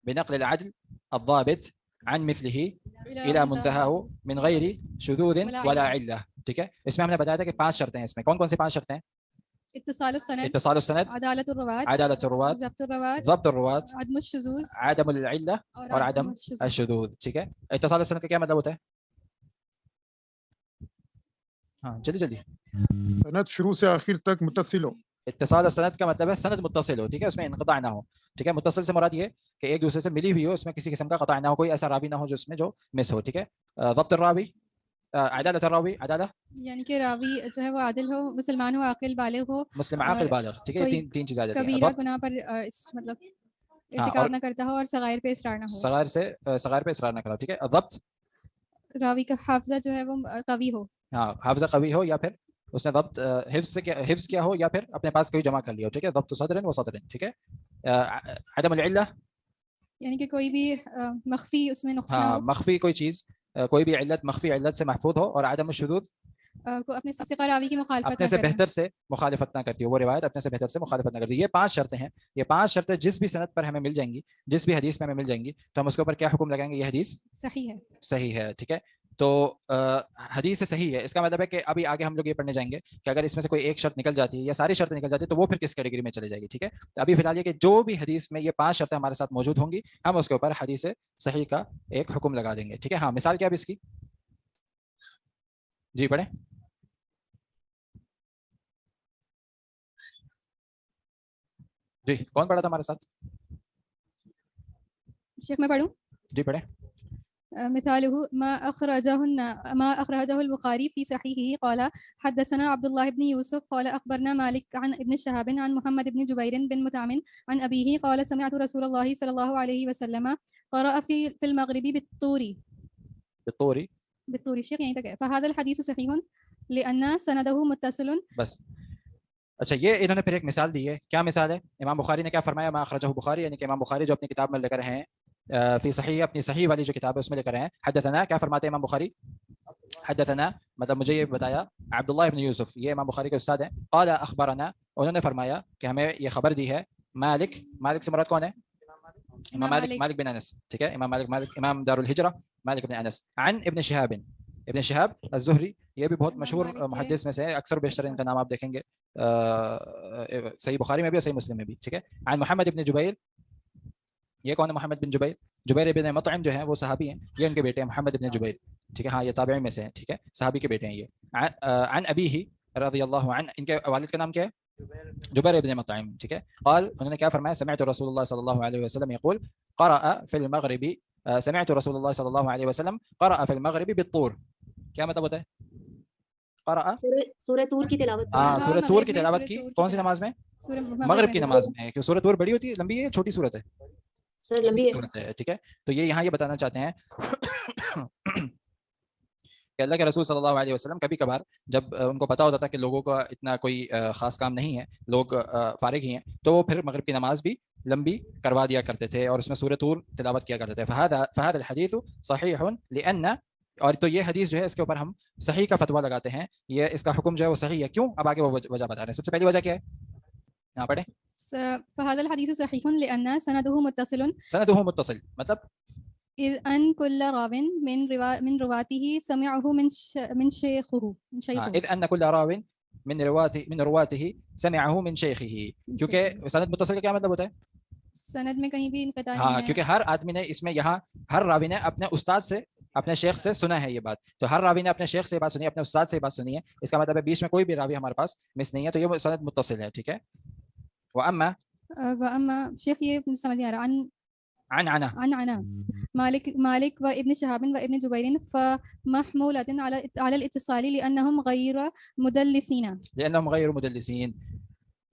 بنقل العدل الضابط عن مثله الى منتهاه من غیر شذوذ ولا علة, ٹھیک ہے. اس میں ہم نے بتایا تھا کہ 5 شرطیں ہیں. اس میں کون کون سی 5 شرطیں ہیں؟ اتصال السند, عدالت الروات, عدالت الروات, ضبط الروات, عدم الشذوذ, عدم العلة اور عدم الشذوذ, ٹھیک ہے. اتصال السند کا کیا مطلب ہوتا ہے؟ ہاں جلدی جلدی. سند شروع سے آخر تک متصل ہو. اتصال السند کا مطلب ہے سند متصل ہو, ٹھیک ہے, اس میں انقطاع نہ ہو, ٹھیک ہے. متصل سے مراد یہ کہ ایک دوسرے سے ملی ہوئی ہو, اس میں کسی قسم کا قطع نہ ہو, کوئی ایسا راوی نہ ہو جو اس میں جو مس ہو, ٹھیک ہے. ضبط الراوی, عدالت الراوی, عدالہ یعنی کہ راوی جو ہے وہ عادل ہو, مسلمان ہو, عاقل بالغ ہو, مسلم عاقل بالغ, ٹھیک ہے. تین چیزیں آ جاتی ہیں. کبیرہ گناہ پر مطلب ارتکاب نہ کرتا ہو اور صغائر پہ اصرار نہ ہو, صغائر پہ اصرار نہ کرو, ٹھیک ہے. ضبط, راوی کا حافظہ جو ہے وہ قوی ہو, ہاں حافظہ قوی ہو, یا پھر اس نے ضبط حفظ کیا ہو, یا پھر اپنے پاس کوئی جمع کر لیا ہو, ٹھیک ہے. ضبط صدر و صدر, ٹھیک ہے. عدم العلہ, یعنی کہ کوئی بھی مخفی اس میں نقص نہ ہاں ہو, مخفی کوئی چیز, کوئی بھی علت مخفی علت سے محفوظ ہو, اور عدم الشذوذ, اپنے ثقہ راوی کی مخالفت اپنے نہ سے کرے, بہتر سے مخالفت نہ کرتی ہو, وہ روایت اپنے سے بہتر سے مخالفت نہ کرتی. یہ 5 شرطیں ہیں. یہ 5 شرطیں جس بھی سند پر ہمیں مل جائیں گی, جس بھی حدیث میں ہمیں مل جائیں گی, تو ہم اس کے اوپر کیا حکم لگائیں گے؟ یہ حدیث صحیح ہے, صحیح ہے, ٹھیک ہے. تو حدیث صحیح ہے, اس کا مطلب ہے کہ ابھی آگے ہم لوگ یہ پڑھنے جائیں گے کہ اگر اس میں سے کوئی ایک شرط نکل جاتی ہے یا ساری شرطیں نکل جاتی ہے تو وہ پھر کس کیٹیگری میں چلے جائے گی, ٹھیک ہے. تو ابھی فی الحال یہ کہ جو بھی حدیث میں یہ 5 شرطیں ہمارے ساتھ موجود ہوں گی, ہم اس کے اوپر حدیث صحیح کا ایک حکم لگا دیں گے, ٹھیک ہے. ہاں مثال کیا اب اس کی؟ جی پڑھیں. جی کون پڑھا تھا ہمارے ساتھ؟ شیخ میں پڑھوں؟ جی پڑھیں. مثاله ما أخرجه البخاري في صحيحه قال حدثنا عبد الله بن يوسف قال أخبرنا مالك عن ابن شهاب عن محمد بن جبير بن مطعم عن أبيه قال سمعت رسول الله صلى الله عليه وسلم قرأ في المغرب بالطور شيخ يعني تک, فهذا الحديث صحيح لأن سنده متصل. بس اچھا, یہ انہوں نے پھر ایک مثال دی ہے. کیا مثال ہے؟ امام بخاری نے کیا فرمایا؟ ما اخرجہ بخاری, یعنی کہ امام بخاری جو اپنی کتاب میں لے کر ہیں فی صحیح, اپنی صحیح والی جو کتاب ہے اس میں لے کر ہیں. حدثنا, کیا فرماتے ہیں امام بخاری؟ حدثنا مطلب مجھے یہ بتایا عبداللہ ابن یوسف, یہ امام بخاری کے استاد ہیں. قال اخبرنا, انہوں نے فرمایا کہ ہمیں یہ خبر دی ہے مالک. مالک سے مراد کون ہے؟ امام مالک بن انس, ٹھیک ہے. امام مالک امام دار الہجرہ مالک بن انس. عن ابن شہاب, ابن شہاب الزہری, یہ بھی بہت مشہور محدث میں سے ہے, اکثر بیشتر ان کا نام آپ دیکھیں گے صحیح بخاری میں بھی اور صحیح مسلم میں بھی, ٹھیک ہے. عن محمد ابن جبیر, یہ کون ہے محمد بن جبیر؟ جبیر ابن مطعم جو ہیں وہ صحابی ہیں, یہ ان کے بیٹے ہیں محمد ابن جبیر, ٹھیک ہے. ہاں یہ تابعین میں سے ہیں, ٹھیک ہے, صحابی کے بیٹے ہیں یہ. عن ابیہ رضی اللہ عنہ, ان کے والد کا نام کیا ہے؟ جبیر ابن مطعم, ٹھیک ہے. قال, انہوں نے کیا فرمایا؟ سمعت رسول اللہ صلی اللہ علیہ وسلم یقول قرأ فی المغرب, سمعت رسول اللہ صلی اللہ علیہ وسلم قرأ فی المغرب بالطور. کیا مطلب ہوتا ہے قرأ؟ سورہ طور کی تلاوت. ہاں سورہ طور کی تلاوت کی. کون سی نماز میں؟ مغرب کی نماز میں. کہ سورہ طور بڑی ہوتی ہے, لمبی ہے, چھوٹی صورت ہے؟ سر لمبی ہے, ٹھیک ہے. تو یہ یہاں یہ بتانا چاہتے ہیں کہ اللہ کے رسول صلی اللہ علیہ وسلم کبھی کبھار جب ان کو پتا ہوتا تھا کہ لوگوں کا اتنا کوئی خاص کام نہیں ہے, لوگ فارغ ہی ہیں, تو وہ پھر مغرب کی نماز بھی لمبی کروا دیا کرتے تھے اور اس میں سورہ طور تلاوت کیا کرتے تھے. فہذا الحدیث صحیح لأن, اور تو یہ حدیث جو ہے اس کے اوپر ہم صحیح کا فتویٰ لگاتے ہیں, یہ اس کا حکم جو ہے وہ صحیح ہے. کیوں؟ اب آگے وہ وجہ بتا رہے ہیں. سب سے پہلی وجہ کیا ہے؟ یہاں پڑھیں. فهذا الحديث صحيح لأن سنده متصل مطلب إذ أن كل راو من رواته سمعه من شيخه. إذ أن كل راو من رواته سمعه من شيخه, کیونکہ سند متصل کا کیا مطلب ہوتا ہے؟ سند میں کہیں بھی انقطاع نہیں ہے. ہاں کیونکہ ہر آدمی نے اس میں یہاں ہر راوی نے اپنے استاد سے اپنے شیخ سے سنا ہے یہ بات. تو ہر راوی نے اپنے شیخ سے بات سنی ہے, اپنے استاد سے بات سنی ہے. اس کا مطلب ہے بیچ میں کوئی بھی راوی ہمارے پاس مس نہیں ہے, تو یہ سند متصل ہے, ٹھیک ہے. وأما شیخ یہ سمجھ نہیں آ رہا. عن مالك وابن شهاب وابن جبير فمحمولة على الاتصال لأنهم غير مدلسين.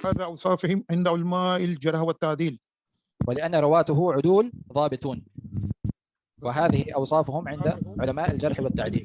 هذا أوصافهم عند علماء الجرح والتعديل ولأن رواته عدول ضابطون وهذه أوصافهم عند علماء الجرح والتعديل।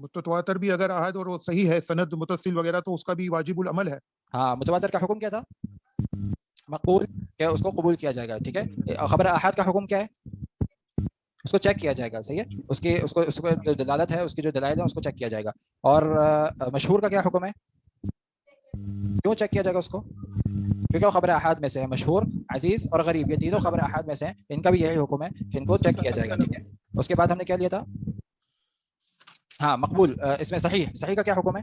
متواتر بھی اگر احد اور وہ صحیح ہے سند متصل وغیرہ تو اس کا بھی واجب العمل ہے. ہاں متواتر کا حکم کیا تھا؟ مقبول، کہ اس کو قبول کیا جائے گا. ٹھیک ہے. خبر احاد کا حکم کیا ہے؟ اس کو چیک کیا جائے گا. صحیح ہے. اس کو جو دلالت ہے، اس کی جو دلائل ہے اس کو چیک کیا جائے گا. اور مشہور کا کیا حکم ہے؟ کیوں چیک کیا جائے گا اس کو؟ کیونکہ وہ خبر احاد میں سے ہے. مشہور، عزیز اور غریب، یہ تینوں خبر احاد میں سے ہیں. ان کا بھی یہی حکم ہے کہ ان کو چیک کیا جائے گا. ٹھیک ہے. اس کے بعد ہم نے کیا لیا تھا؟ ہاں مقبول. اس میں صحیح کا کیا حکم ہے؟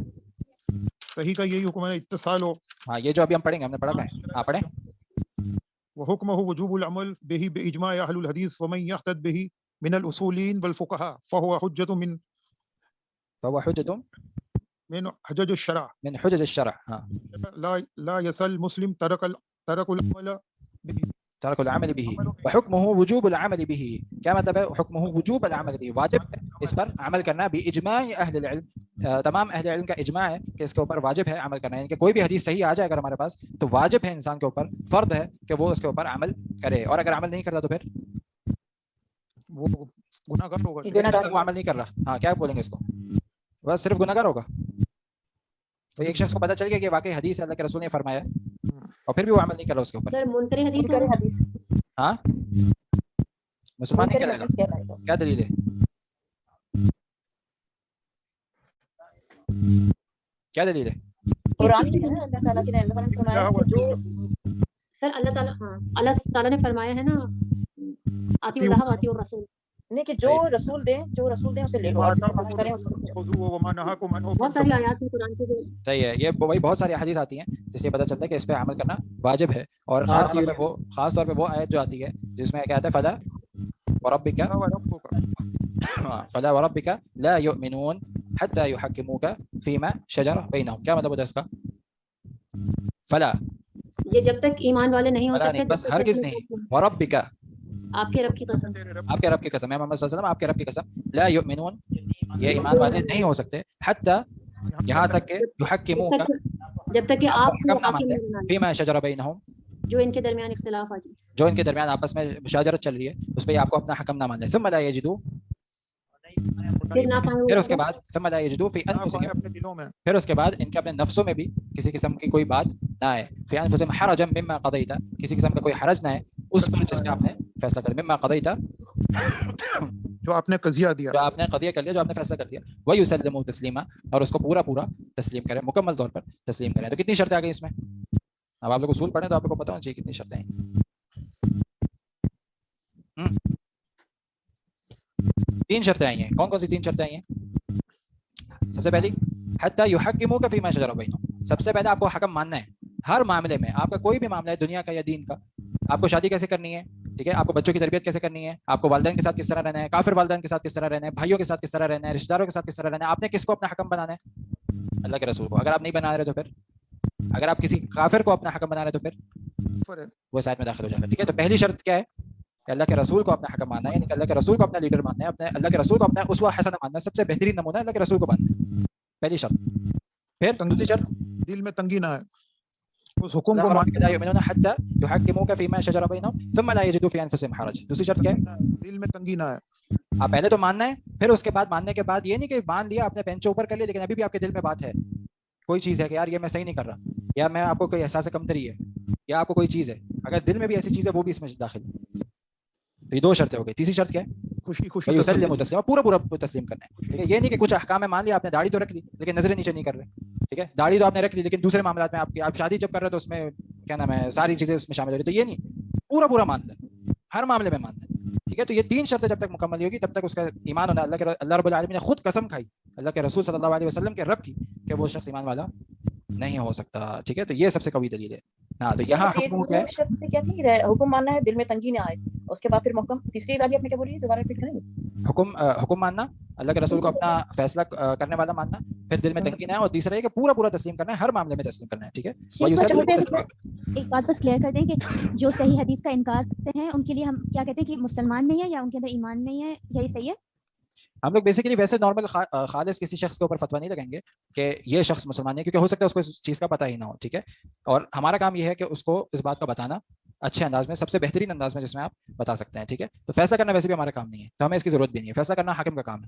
صحیح کا یہی حکم ہے اتصال ہو. ہاں یہ جو ابھی ہم پڑھیں گے، ہم نے پڑھا ہے. ہاں پڑھیں. وحكمه وجوب العمل به بإجماع أهل الحديث ومن يحتد به من الأصوليين والفقهاء فهو حجة من حجج الشرع. من حجج الشرع. ہاں. لا يسل مسلم ترك العمل به. ترک العمل به وحکمه وجوب العمل به. کیا مطلب ہے حکمه وجوب العمل به؟ واجب ہے اس پر عمل کرنا. باجماع اہل العلم، تمام اہل علم کا اجماع ہے کہ اس کے اوپر واجب ہے عمل کرنا. یعنی کہ کوئی بھی حدیث صحیح آ جائے اگر ہمارے پاس تو واجب ہے انسان کے اوپر، فرض ہے کہ وہ اس کے اوپر عمل کرے. اور اگر عمل نہیں کرتا تو پھر وہ گناہ گار ہوگا. وہ عمل نہیں کر رہا. ہاں کیا بولیں گے اس کو؟ بس صرف گناہ گار ہوگا. تو ایک شخص کو پتہ چل گیا کہ واقعی حدیث اللہ کے رسول نے فرمایا اور پھر بھی وہ عمل نہیں کر رہا اس کے اوپر. سر منکر حدیث ہاں مسلمان نہیں کرے گا. کیا دلیل ہے؟ کیا دلیل ہے؟ قرآن میں ہے اللہ تعالیٰ نے فرمایا جو سر اللہ تعالیٰ نے فرمایا ہے نا آتی اللہ آتی اور رسول، نہیں کہ جو رسول دیں اسے لے لو، اور جسے منع کریں اس کو. بہت ساری آیات ہیں قرآن کی. صحیح ہے. یہ وہی بہت ساری حدیث آتی ہیں جس سے پتہ چلتا ہے کہ اس پہ عمل کرنا واجب ہے. اور خاص طور پہ وہ آیت جو آتی ہے جس میں کیا آتا ہے فلا وربک لا یؤمنون حتی یحکموک فیما شجر بینہم. کیا مطلب ہوتا ہے اس کا؟ فلا، یہ جب تک ایمان والے نہیں ہو سکتے، بس ہرگز نہیں. وربک، آپ کے رب کی قسم، آپ کے رب کی قسم ہے محمد صلی اللہ علیہ وسلم، آپ کے رب کی قسم. لا یؤمنون، یہ ایمان والے نہیں ہو سکتے. حتی، یہاں تک کہ یحکموک، جب تک کہ آپ حکم نہ مانتے فیما شجر بینہم، جو ان کے درمیان اختلاف آ جائے، جو ان کے درمیان آپس میں مشاجرت چل رہی ہے اس پہ آپ کو اپنا حکم نہ مان لیں. ثم لا یجدوا، پھر اس کے بعد ثم لا یجدوا فی انفسہم، پھر اس کے بعد ان کے اپنے نفسوں میں بھی کسی قسم کی کوئی بات نہ آئے. فی انفسہم حرجا مما قضیت، کسی قسم کا کوئی حرج نہ ہے اس پر جس کا آپ نے فیصلہ کر لیا. مما قضیت، جو آپ نے قضیہ دیا، جو آپ نے قضیہ کر لیا، جو آپ نے فیصلہ کر دیا. وَيُسَلِّمُوا تسلیما، اور اس کو پورا تسلیم کریں، مکمل طور پر تسلیم کریں. تو کتنی شرطیں آ گئی اس میں؟ اب آپ لوگ اصول پڑھیں تو آپ کو پتہ ہونا چاہیے کتنی شرطیں ہیں. 3 شرطیں آئی ہیں. کون کون سی 3 شرطیں آئی ہیں؟ سب سے پہلی حتی یحکموک فیما شجر بینہم، سب سے پہلے آپ کو حکم ماننا ہے ہر معاملے میں. آپ کا کوئی بھی معاملہ ہے دنیا کا یا دین کا، آپ کو شادی کیسے کرنی ہے، ٹھیک ہے، آپ کو بچوں کی تربیت کیسے کرنی ہے، آپ کو والدین کے ساتھ کس طرح رہنا ہے، کافر والدین کے ساتھ کس طرح رہنا ہے، بھائیوں کے ساتھ کس طرح رہنا ہے، رشتہ داروں کے ساتھ کس طرح رہنا ہے، آپ نے کس کو اپنا حکم بنانا ہے؟ اللہ کے رسول کو. اگر آپ نہیں بنا رہے تو پھر، اگر آپ کسی کافر کو اپنا حکم بنا رہے تو پھر وہ ساتھ میں داخل ہو جائے گا. ٹھیک ہے. تو پہلی شرط کیا ہے کہ اللہ کے رسول کو اپنا حکم ماننا ہے، یعنی کہ اللہ کے رسول کو اپنا لیڈر ماننا ہے، اپنے اللہ کے رسول کو اپنا اسوہ حسنہ ماننا ہے، سب سے بہترین نمونہ اللہ کے رسول کو ماننا ہے. پہلی شرط. پھر دوسری شرط، دل میں تنگی نہ ہے اس حکم کو مان لا یؤمنون حتی یحکموک فیما شجر بینہم ثم لا یجدوا فی انفسہم حرج. دوسری شرط کیا ہے؟ دل میں تنگی نہ ہے. آپ پہلے تو ماننا ہے، پھر اس کے بعد ماننے کے بعد یہ نہیں کہ مان لیا آپ نے پینچو اوپر کر لیا لیکن ابھی بھی آپ کے دل میں بات ہے، کوئی چیز ہے کہ یار یہ میں صحیح نہیں کر رہا، یا میں آپ کو کوئی احساس کمتری ہے، یا آپ کو کوئی چیز ہے، اگر دل میں بھی ایسی چیز ہے وہ بھی اس میں داخل ہے. تو یہ 2 شرطیں ہو گئی. تیسری شرط کیا ہے؟ خوشی تسلیم، پورا تسلیم کرنا ہے. ٹھیک ہے. یہ نہیں کہ کچھ احکام میں مان لیا آپ نے، داڑھی تو رکھ لی لیکن نظریں نیچے نہیں کر رہے. ٹھیک ہے. داڑھی تو آپ نے رکھ لی لیکن دوسرے معاملات میں آپ شادی جب کر رہے تو اس میں کیا نام ہے ساری چیزیں اس میں شامل ہو رہی. تو یہ نہیں، پورا مان لیں، ہر معاملے میں مان لیں. ٹھیک ہے. تو یہ 3 شرطیں جب تک مکمل نہیں ہوگی تب تک اس کا ایمان ہونا. اللہ رب العالمین نے خود قسم کھائی اللہ کے رسول صلی اللہ علیہ وسلم کے رب کی کہ وہ شخص ایمان والا نہیں ہو سکتا. ٹھیک ہے. تو یہ سب سے قوی دلیل ہے. ہاں تو یہاں حکم کیا ہے؟ شرط سے کیا تھی؟ حکم ماننا ہے، دل میں تنگی نہ آئے. اس کے بعد پھر محکم. تیسری بات آپ نے کیا بولی؟ دوبارہ ریپیٹ کریں گے. حکم ماننا، اللہ کے رسول کو اپنا فیصلہ کرنے والا ماننا، پھر دل میں تنگی نہ ہے، اور تیسرا یہ کہ پورا تسلیم کرنا ہے، ہر معاملے میں تسلیم کرنا ہے. ٹھیک ہے. ایک بات بس کلیئر کر دیں کہ جو صحیح حدیث کا انکار کرتے ہیں ان کے لیے ہم کیا کہتے ہیں کہ مسلمان نہیں ہے یا ان کے اندر ایمان نہیں ہے، یہی صحیح ہے؟ ہم لوگ بیسیکلی ویسے نارمل خالص کسی شخص کے اوپر فتویٰ نہیں لگائیں گے کہ یہ شخص مسلمان ہے، کیونکہ ہو سکتا ہے اس کو اس چیز کا پتہ ہی نہ ہو. ٹھیک ہے. اور ہمارا کام یہ ہے کہ اس کو اس بات کا بتانا اچھے انداز میں، سب سے بہترین انداز میں جس میں آپ بتا سکتے ہیں. ٹھیک ہے. تو فیصلہ کرنا ویسے بھی ہمارا کام نہیں ہے، تو ہمیں اس کی ضرورت بھی نہیں ہے. فیصلہ کرنا حاکم کا کام ہے.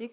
6,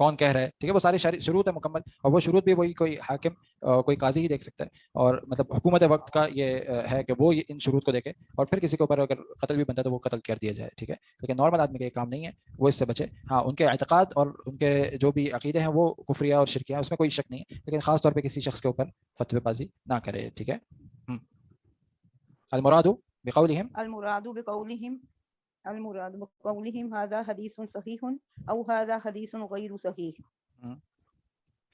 کون کہہ رہا ہے, ٹھیک ہے, وہ ساری شروط ہے مکمل, اور وہ شروط بھی وہی کوئی حاکم کوئی قاضی ہی دیکھ سکتا ہے, اور مطلب حکومت وقت کا یہ ہے کہ وہ ان شروط کو دیکھے اور پھر کسی کے اوپر اگر قتل بھی بنتا ہے تو وہ قتل کر دیا جائے, ٹھیک ہے. لیکن نارمل آدمی کا یہ کام نہیں ہے, وہ اس سے بچے. ہاں ان کے اعتقاد اور ان کے جو بھی عقیدے ہیں وہ کفریہ اور شرکیہ ہیں, اس میں کوئی شک نہیں ہے, لیکن خاص طور پہ کسی شخص کے اوپر فتوی بازی نہ کرے, ٹھیک ہے. المراد بقولهم هذا حدیث صحیح او هذا حدیث غیر صحیح.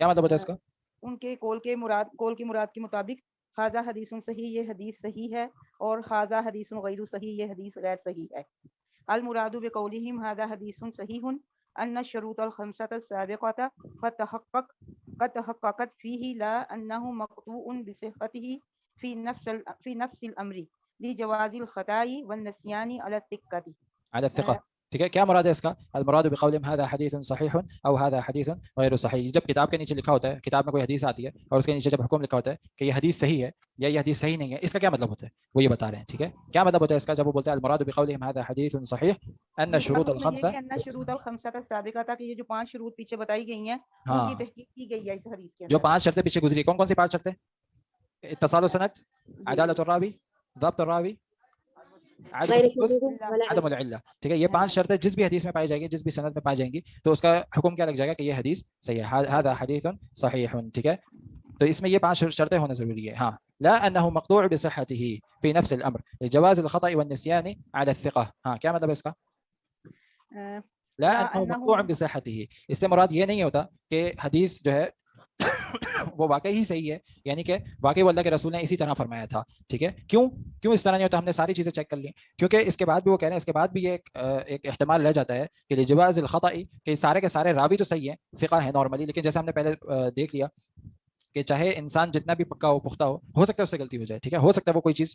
کیا مطلب ہوتا ہے اس کا؟ ان کے قول کے مراد کے مطابق هذا حدیث صحیح, یہ حدیث صحیح ہے, اور هذا حدیث غیر صحیح, یہ حدیث غیر صحیح ہے. المراد بقولهم هذا حدیث صحیح ان الشروط الخمسة السابقة قد تحققت فيه لا انه مقطوع بصحته في نفس الامر لجواز الخطأ والنسيان على الثقة. ٹھیک ہے. کیا مراد ہے اس کا؟ المراد بقولهم هذا حدیث صحیح او هذا حدیث غیر صحیح. جب کتاب کے نیچے لکھا ہوتا ہے, کتاب میں کوئی حدیث آتی ہے اور اس کے نیچے جب حکم لکھا ہوتا ہے کہ یہ حدیث صحیح ہے یا یہ حدیث صحیح نہیں ہے, اس کا کیا مطلب ہوتا ہے وہ یہ بتا رہے ہیں, ٹھیک ہے. کیا مطلب ہوتا ہے اس کا جب وہ بولتے ہیں المراد بقولهم هذا حدیث صحیح ان الشروط الخمسة السابقة, کہ یہ جو 5 شروط پیچھے بتائی گئی ہیں ان کی تحقیق کی گئی ہے اس حدیث کے اندر. جو 5 شرطیں پیچھے گزری, کون کون سی 5 شرطیں؟ اتصال السند, عدالت الراوی, ضبط الراوی, عدم العلہ, ٹھیک ہے. یہ 5 شرطیں جس بھی حدیث میں پائی جائے گی, جس بھی سند میں پائی جائیں گی, تو اس کا حکم کیا لگ جائے گا کہ یہ حدیث صحیح ہے, هذا حدیث صحیح, ٹھیک ہے. تو اس میں یہ 5 شرطیں ہونا ضروری ہے. ہاں, لا انه مقطوع بصحته في نفس الامر لجواز الخطأ والنسيان على الثقة. ہاں کیا مطلب ہے اس کا؟ لا انه مقطوع بصحته, اس سے مراد یہ نہیں ہوتا کہ حدیث جو ہے وہ واقعی ہی صحیح ہے, یعنی کہ واقعی وہ اللہ کے رسول نے اسی طرح فرمایا تھا, ٹھیک ہے. کیوں اس طرح نہیں ہوتا؟ ہم نے ساری چیزیں چیک کر لی, کیونکہ اس کے بعد بھی وہ کہہ رہے ہیں, اس کے بعد بھی یہ ایک احتمال رہ جاتا ہے کہ لجواز الخطأ, کہ سارے کے سارے راوی تو صحیح ہیں, فقہ ہے نارملی, لیکن جیسے ہم نے پہلے دیکھ لیا کہ چاہے انسان جتنا بھی پکا پختہ ہو سکتا ہے اس سے غلطی ہو جائے, ٹھیک ہے. ہو سکتا ہے وہ کوئی چیز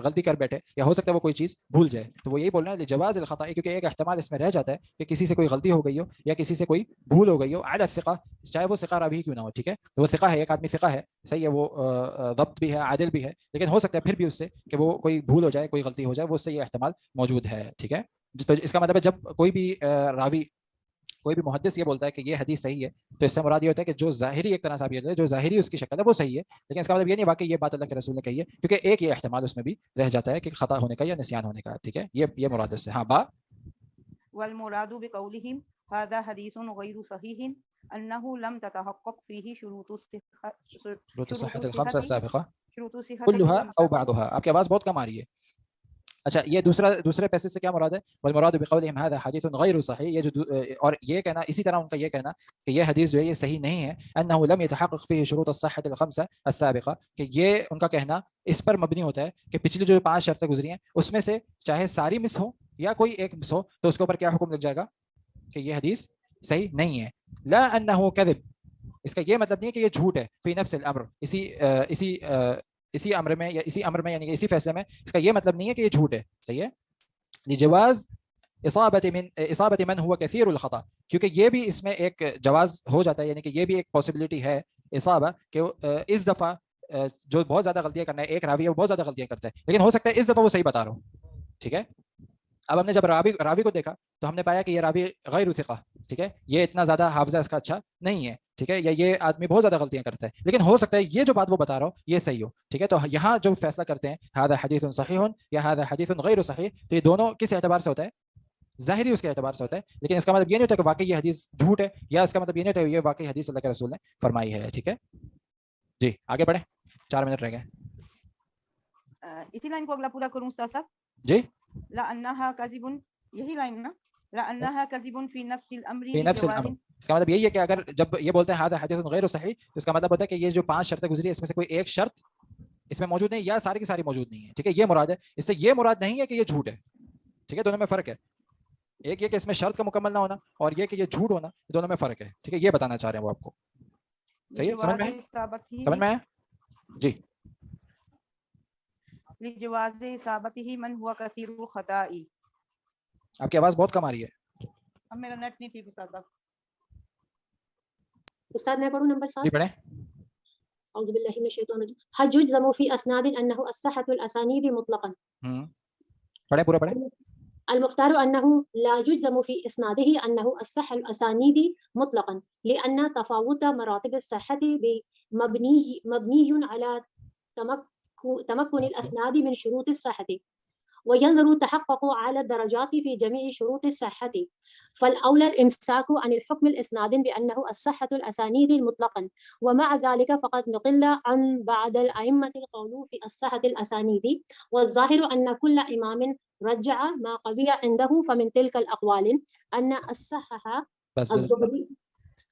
غلطی کر بیٹھے, یا ہو سکتا ہے وہ کوئی چیز بھول جائے. تو وہ یہی بول رہے ہیں لجواز الخطأ, کیونکہ ایک احتمال اس میں رہ جاتا ہے کہ کسی سے کوئی غلطی ہو گئی ہو یا کسی سے کوئی بھول ہو گئی ہو, علی الثقہ, چاہے وہ ثقہ راوی کیوں نہ ہو, ٹھیک ہے. تو وہ ثقہ ہے, ایک آدمی ثقہ ہے, صحیح ہے, وہ ضبط بھی ہے, عادل بھی ہے, لیکن ہو سکتا ہے پھر بھی اس سے کہ وہ کوئی بھول ہو جائے, کوئی غلطی ہو جائے, وہ اس سے یہ احتمال موجود ہے, ٹھیک ہے. تو اس کا مطلب ہے جب کوئی بھی راوی, کوئی بھی محدث یہ بولتا ہے کہ یہ حدیث صحیح ہے, تو اس سے مراد یہ ہوتا ہے کہ جو ظاہری ایک طرح سے ہے, جو ظاہری اس کی شکل ہے وہ صحیح ہے, لیکن اس کا مطلب یہ نہیں واقعی یہ بات اللہ کے رسول نے کہی ہے, کیونکہ ایک یہ احتمال اس میں بھی رہ جاتا ہے کہ خطا ہونے کا یا نسیان ہونے کا, ٹھیک ہے. یہ مراد اس سے. ہاں, با والمراد بقولهم هذا حدیث غیر صحیح انه لم تتحقق فيه شروط الصحة الخمسة السابقة كلها او بعضها. آپ کی آواز بہت کم آ رہی ہے. اچھا, یہ دوسرے پیسج سے کیا مراد ہے؟ والمراد بقولهم هذا حدیث غیر صحیح, یہ جو اور یہ کہنا, اسی طرح ان کا یہ کہنا کہ یہ حدیث جو ہے یہ صحیح نہیں ہے, انه لم يتحقق فيه شروط الصحة الخمسة السابقة, کہ یہ ان کا کہنا اس پر مبنی ہوتا ہے کہ پچھلی جو 5 شرطیں گزری ہیں اس میں سے چاہے ساری مس ہو یا کوئی ایک مس ہو, تو اس کے اوپر کیا حکم لگ جائے گا کہ یہ حدیث صحیح نہیں ہے. لا انه كذب, اس کا یہ مطلب نہیں ہے کہ یہ جھوٹ ہے, فی نفس الامر, اسی امر میں یا اسی امر میں یعنی کہ اسی فیصلے میں, اس کا یہ مطلب نہیں ہے کہ یہ جھوٹ ہے, صحیح ہے. لجواز اصابت من هو كثير الخطا, کیونکہ یہ بھی اس میں ایک جواز ہو جاتا ہے, یعنی کہ یہ بھی ایک پاسبلٹی ہے اصابہ کہ اس دفعہ جو بہت زیادہ غلطیاں کرنا ہے, ایک راوی ہے وہ بہت زیادہ غلطیاں کرتا ہے, لیکن ہو سکتا ہے اس دفعہ وہ صحیح بتا رہا ہوں, ٹھیک ہے. اب ہم نے جب راوی کو دیکھا تو ہم نے پایا کہ یہ راوی غیر ثقہ, ٹھیک ہے, یہ اتنا زیادہ حافظہ اس کا اچھا نہیں ہے, ٹھیک ہے, یا یہ آدمی بہت زیادہ غلطیاں کرتا ہے, لیکن ہو سکتا ہے یہ جو بات وہ بتا رہا ہو یہ صحیح ہو, ٹھیک ہے. تو یہاں جو فیصلہ کرتے ہیں هذا حدیث صحیح یا هذا حدیث غیر صحیح, تو یہ دونوں کس اعتبار سے ہوتا ہے؟ ظاہری اس کے اعتبار سے ہوتا ہے, لیکن اس کا مطلب یہ نہیں ہوتا کہ واقعی یہ حدیث جھوٹ ہے, یا اس کا مطلب یہ نہیں ہوتا کہ یہ واقعی حدیث اللہ کے رسول نے فرمائی ہے, ٹھیک ہے. جی آگے بڑھیں, 4 منٹ رہ گئے. اسی لائن کو اگلا پورا کروں استاد صاحب. جی, لأنها كذب, یہی لائن نا, لأنها كذب في نفس الامر, فی نفس الامر, اس کا مطلب یہی ہے کہ اگر جب یہ بولتے ہیں هذا حدیث غیر صحیح, تو اس کا مطلب ہوتا ہے کہ یہ جو 5 شرطیں گزری اس میں سے کوئی ایک شرط اس میں موجود نہیں, یا ساری کی ساری موجود نہیں ہے, ٹھیک ہے. یہ مراد ہے, اس سے یہ مراد نہیں ہے کہ یہ جھوٹ ہے, ٹھیک ہے. دونوں میں فرق ہے, ایک یہ کہ اس میں شرط کا مکمل نہ ہونا, اور یہ کہ یہ جھوٹ ہونا, دونوں میں فرق ہے, ٹھیک ہے. یہ بتانا چاہ رہے ہیں وہ آپ کو, صحیح ہے, سمجھ میں آیا؟ جی. لجواز اصابته من هو كثير الخطا. آپ کی آواز بہت کم آ رہی ہے. اب میرا نیٹ نہیں ٹھیک استاد صاحب. استاد میں پڑھوں نمبر 7. جی پڑھیں. اعوذ باللہ من الشیطان الرجیم. حج يجزم في اسناد انه الصحة الاسانید مطلقا. پڑھیں, پورا پڑھیں. المختار أنه لا يجزم في إسناده أنه الصح الأسانيد مطلقا لأن تفاوت مراتب الصحة مبني على تمكن الأسناد من شروط الصحة، وينظر التحقق على الدرجات في جميع شروط الصحة، فالأولى الإمساك عن الحكم الإسناد بأنه الصحة الأسانيد مطلقا. ومع ذلك فقد نقل عن بعض الأئمة القول في الصحة الأسانيد، والظاهر أن كل إمام رجع ما قبل عنده، فمن تلك الأقوال أن الصحة الزهري.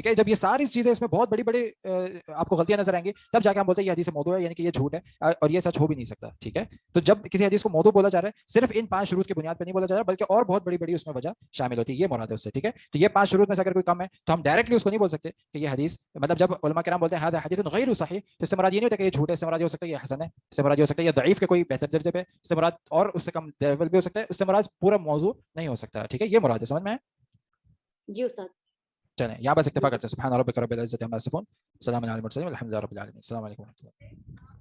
ٹھیک ہے. جب یہ ساری چیزیں اس میں بہت بڑی بڑی آپ کو غلطیاں نظر آئیں گی, تب جا کے ہم بولتے ہیں یہ حدیث موضوع ہے, یعنی کہ یہ جھوٹ ہے اور یہ سچ ہو بھی نہیں سکتا. ٹھیک ہے, تو جب کسی حدیث کو موضوع بولا جا رہا ہے صرف ان 5 شروط کی بنیاد پہ نہیں بولا جا رہا, بلکہ اور بہت بڑی بڑی اس میں وجہ شامل ہوتی ہے, یہ مراد ہے اس سے. ٹھیک ہے, تو یہ 5 شروط میں سے اگر کوئی کم ہے تو ہم ڈائریکٹلی اس کو نہیں بول سکتے کہ یہ حدیث, مطلب جب علماء کرام بولتے ہیں ہذا حدیث غیر صحیح, تو اس سے مراد یہ نہیں ہوتا کہ یہ جھوٹ ہے, اس سے مراد یہ ہو سکتا ہے یہ حسن ہے, اس سے مراد یہ ہو سکتا ہے یہ ضعیف کے کوئی بہتر درجے پہ, اس سے مراد اور اس سے کم لیول بھی ہو سکتا ہے, اس سے مراد پورا موضوع نہیں ہو سکتا. ٹھیک ہے, یہ مراد ہے, سمجھ میں ہے؟ جی استاد. چلیں یہاں بس اکتفا کرتے ہیں. سبحان ربک رب العزۃ عما یصفون, سلام علی المرسلین والحمد للہ رب العالمین. السلام علیکم و رحمۃ اللہ.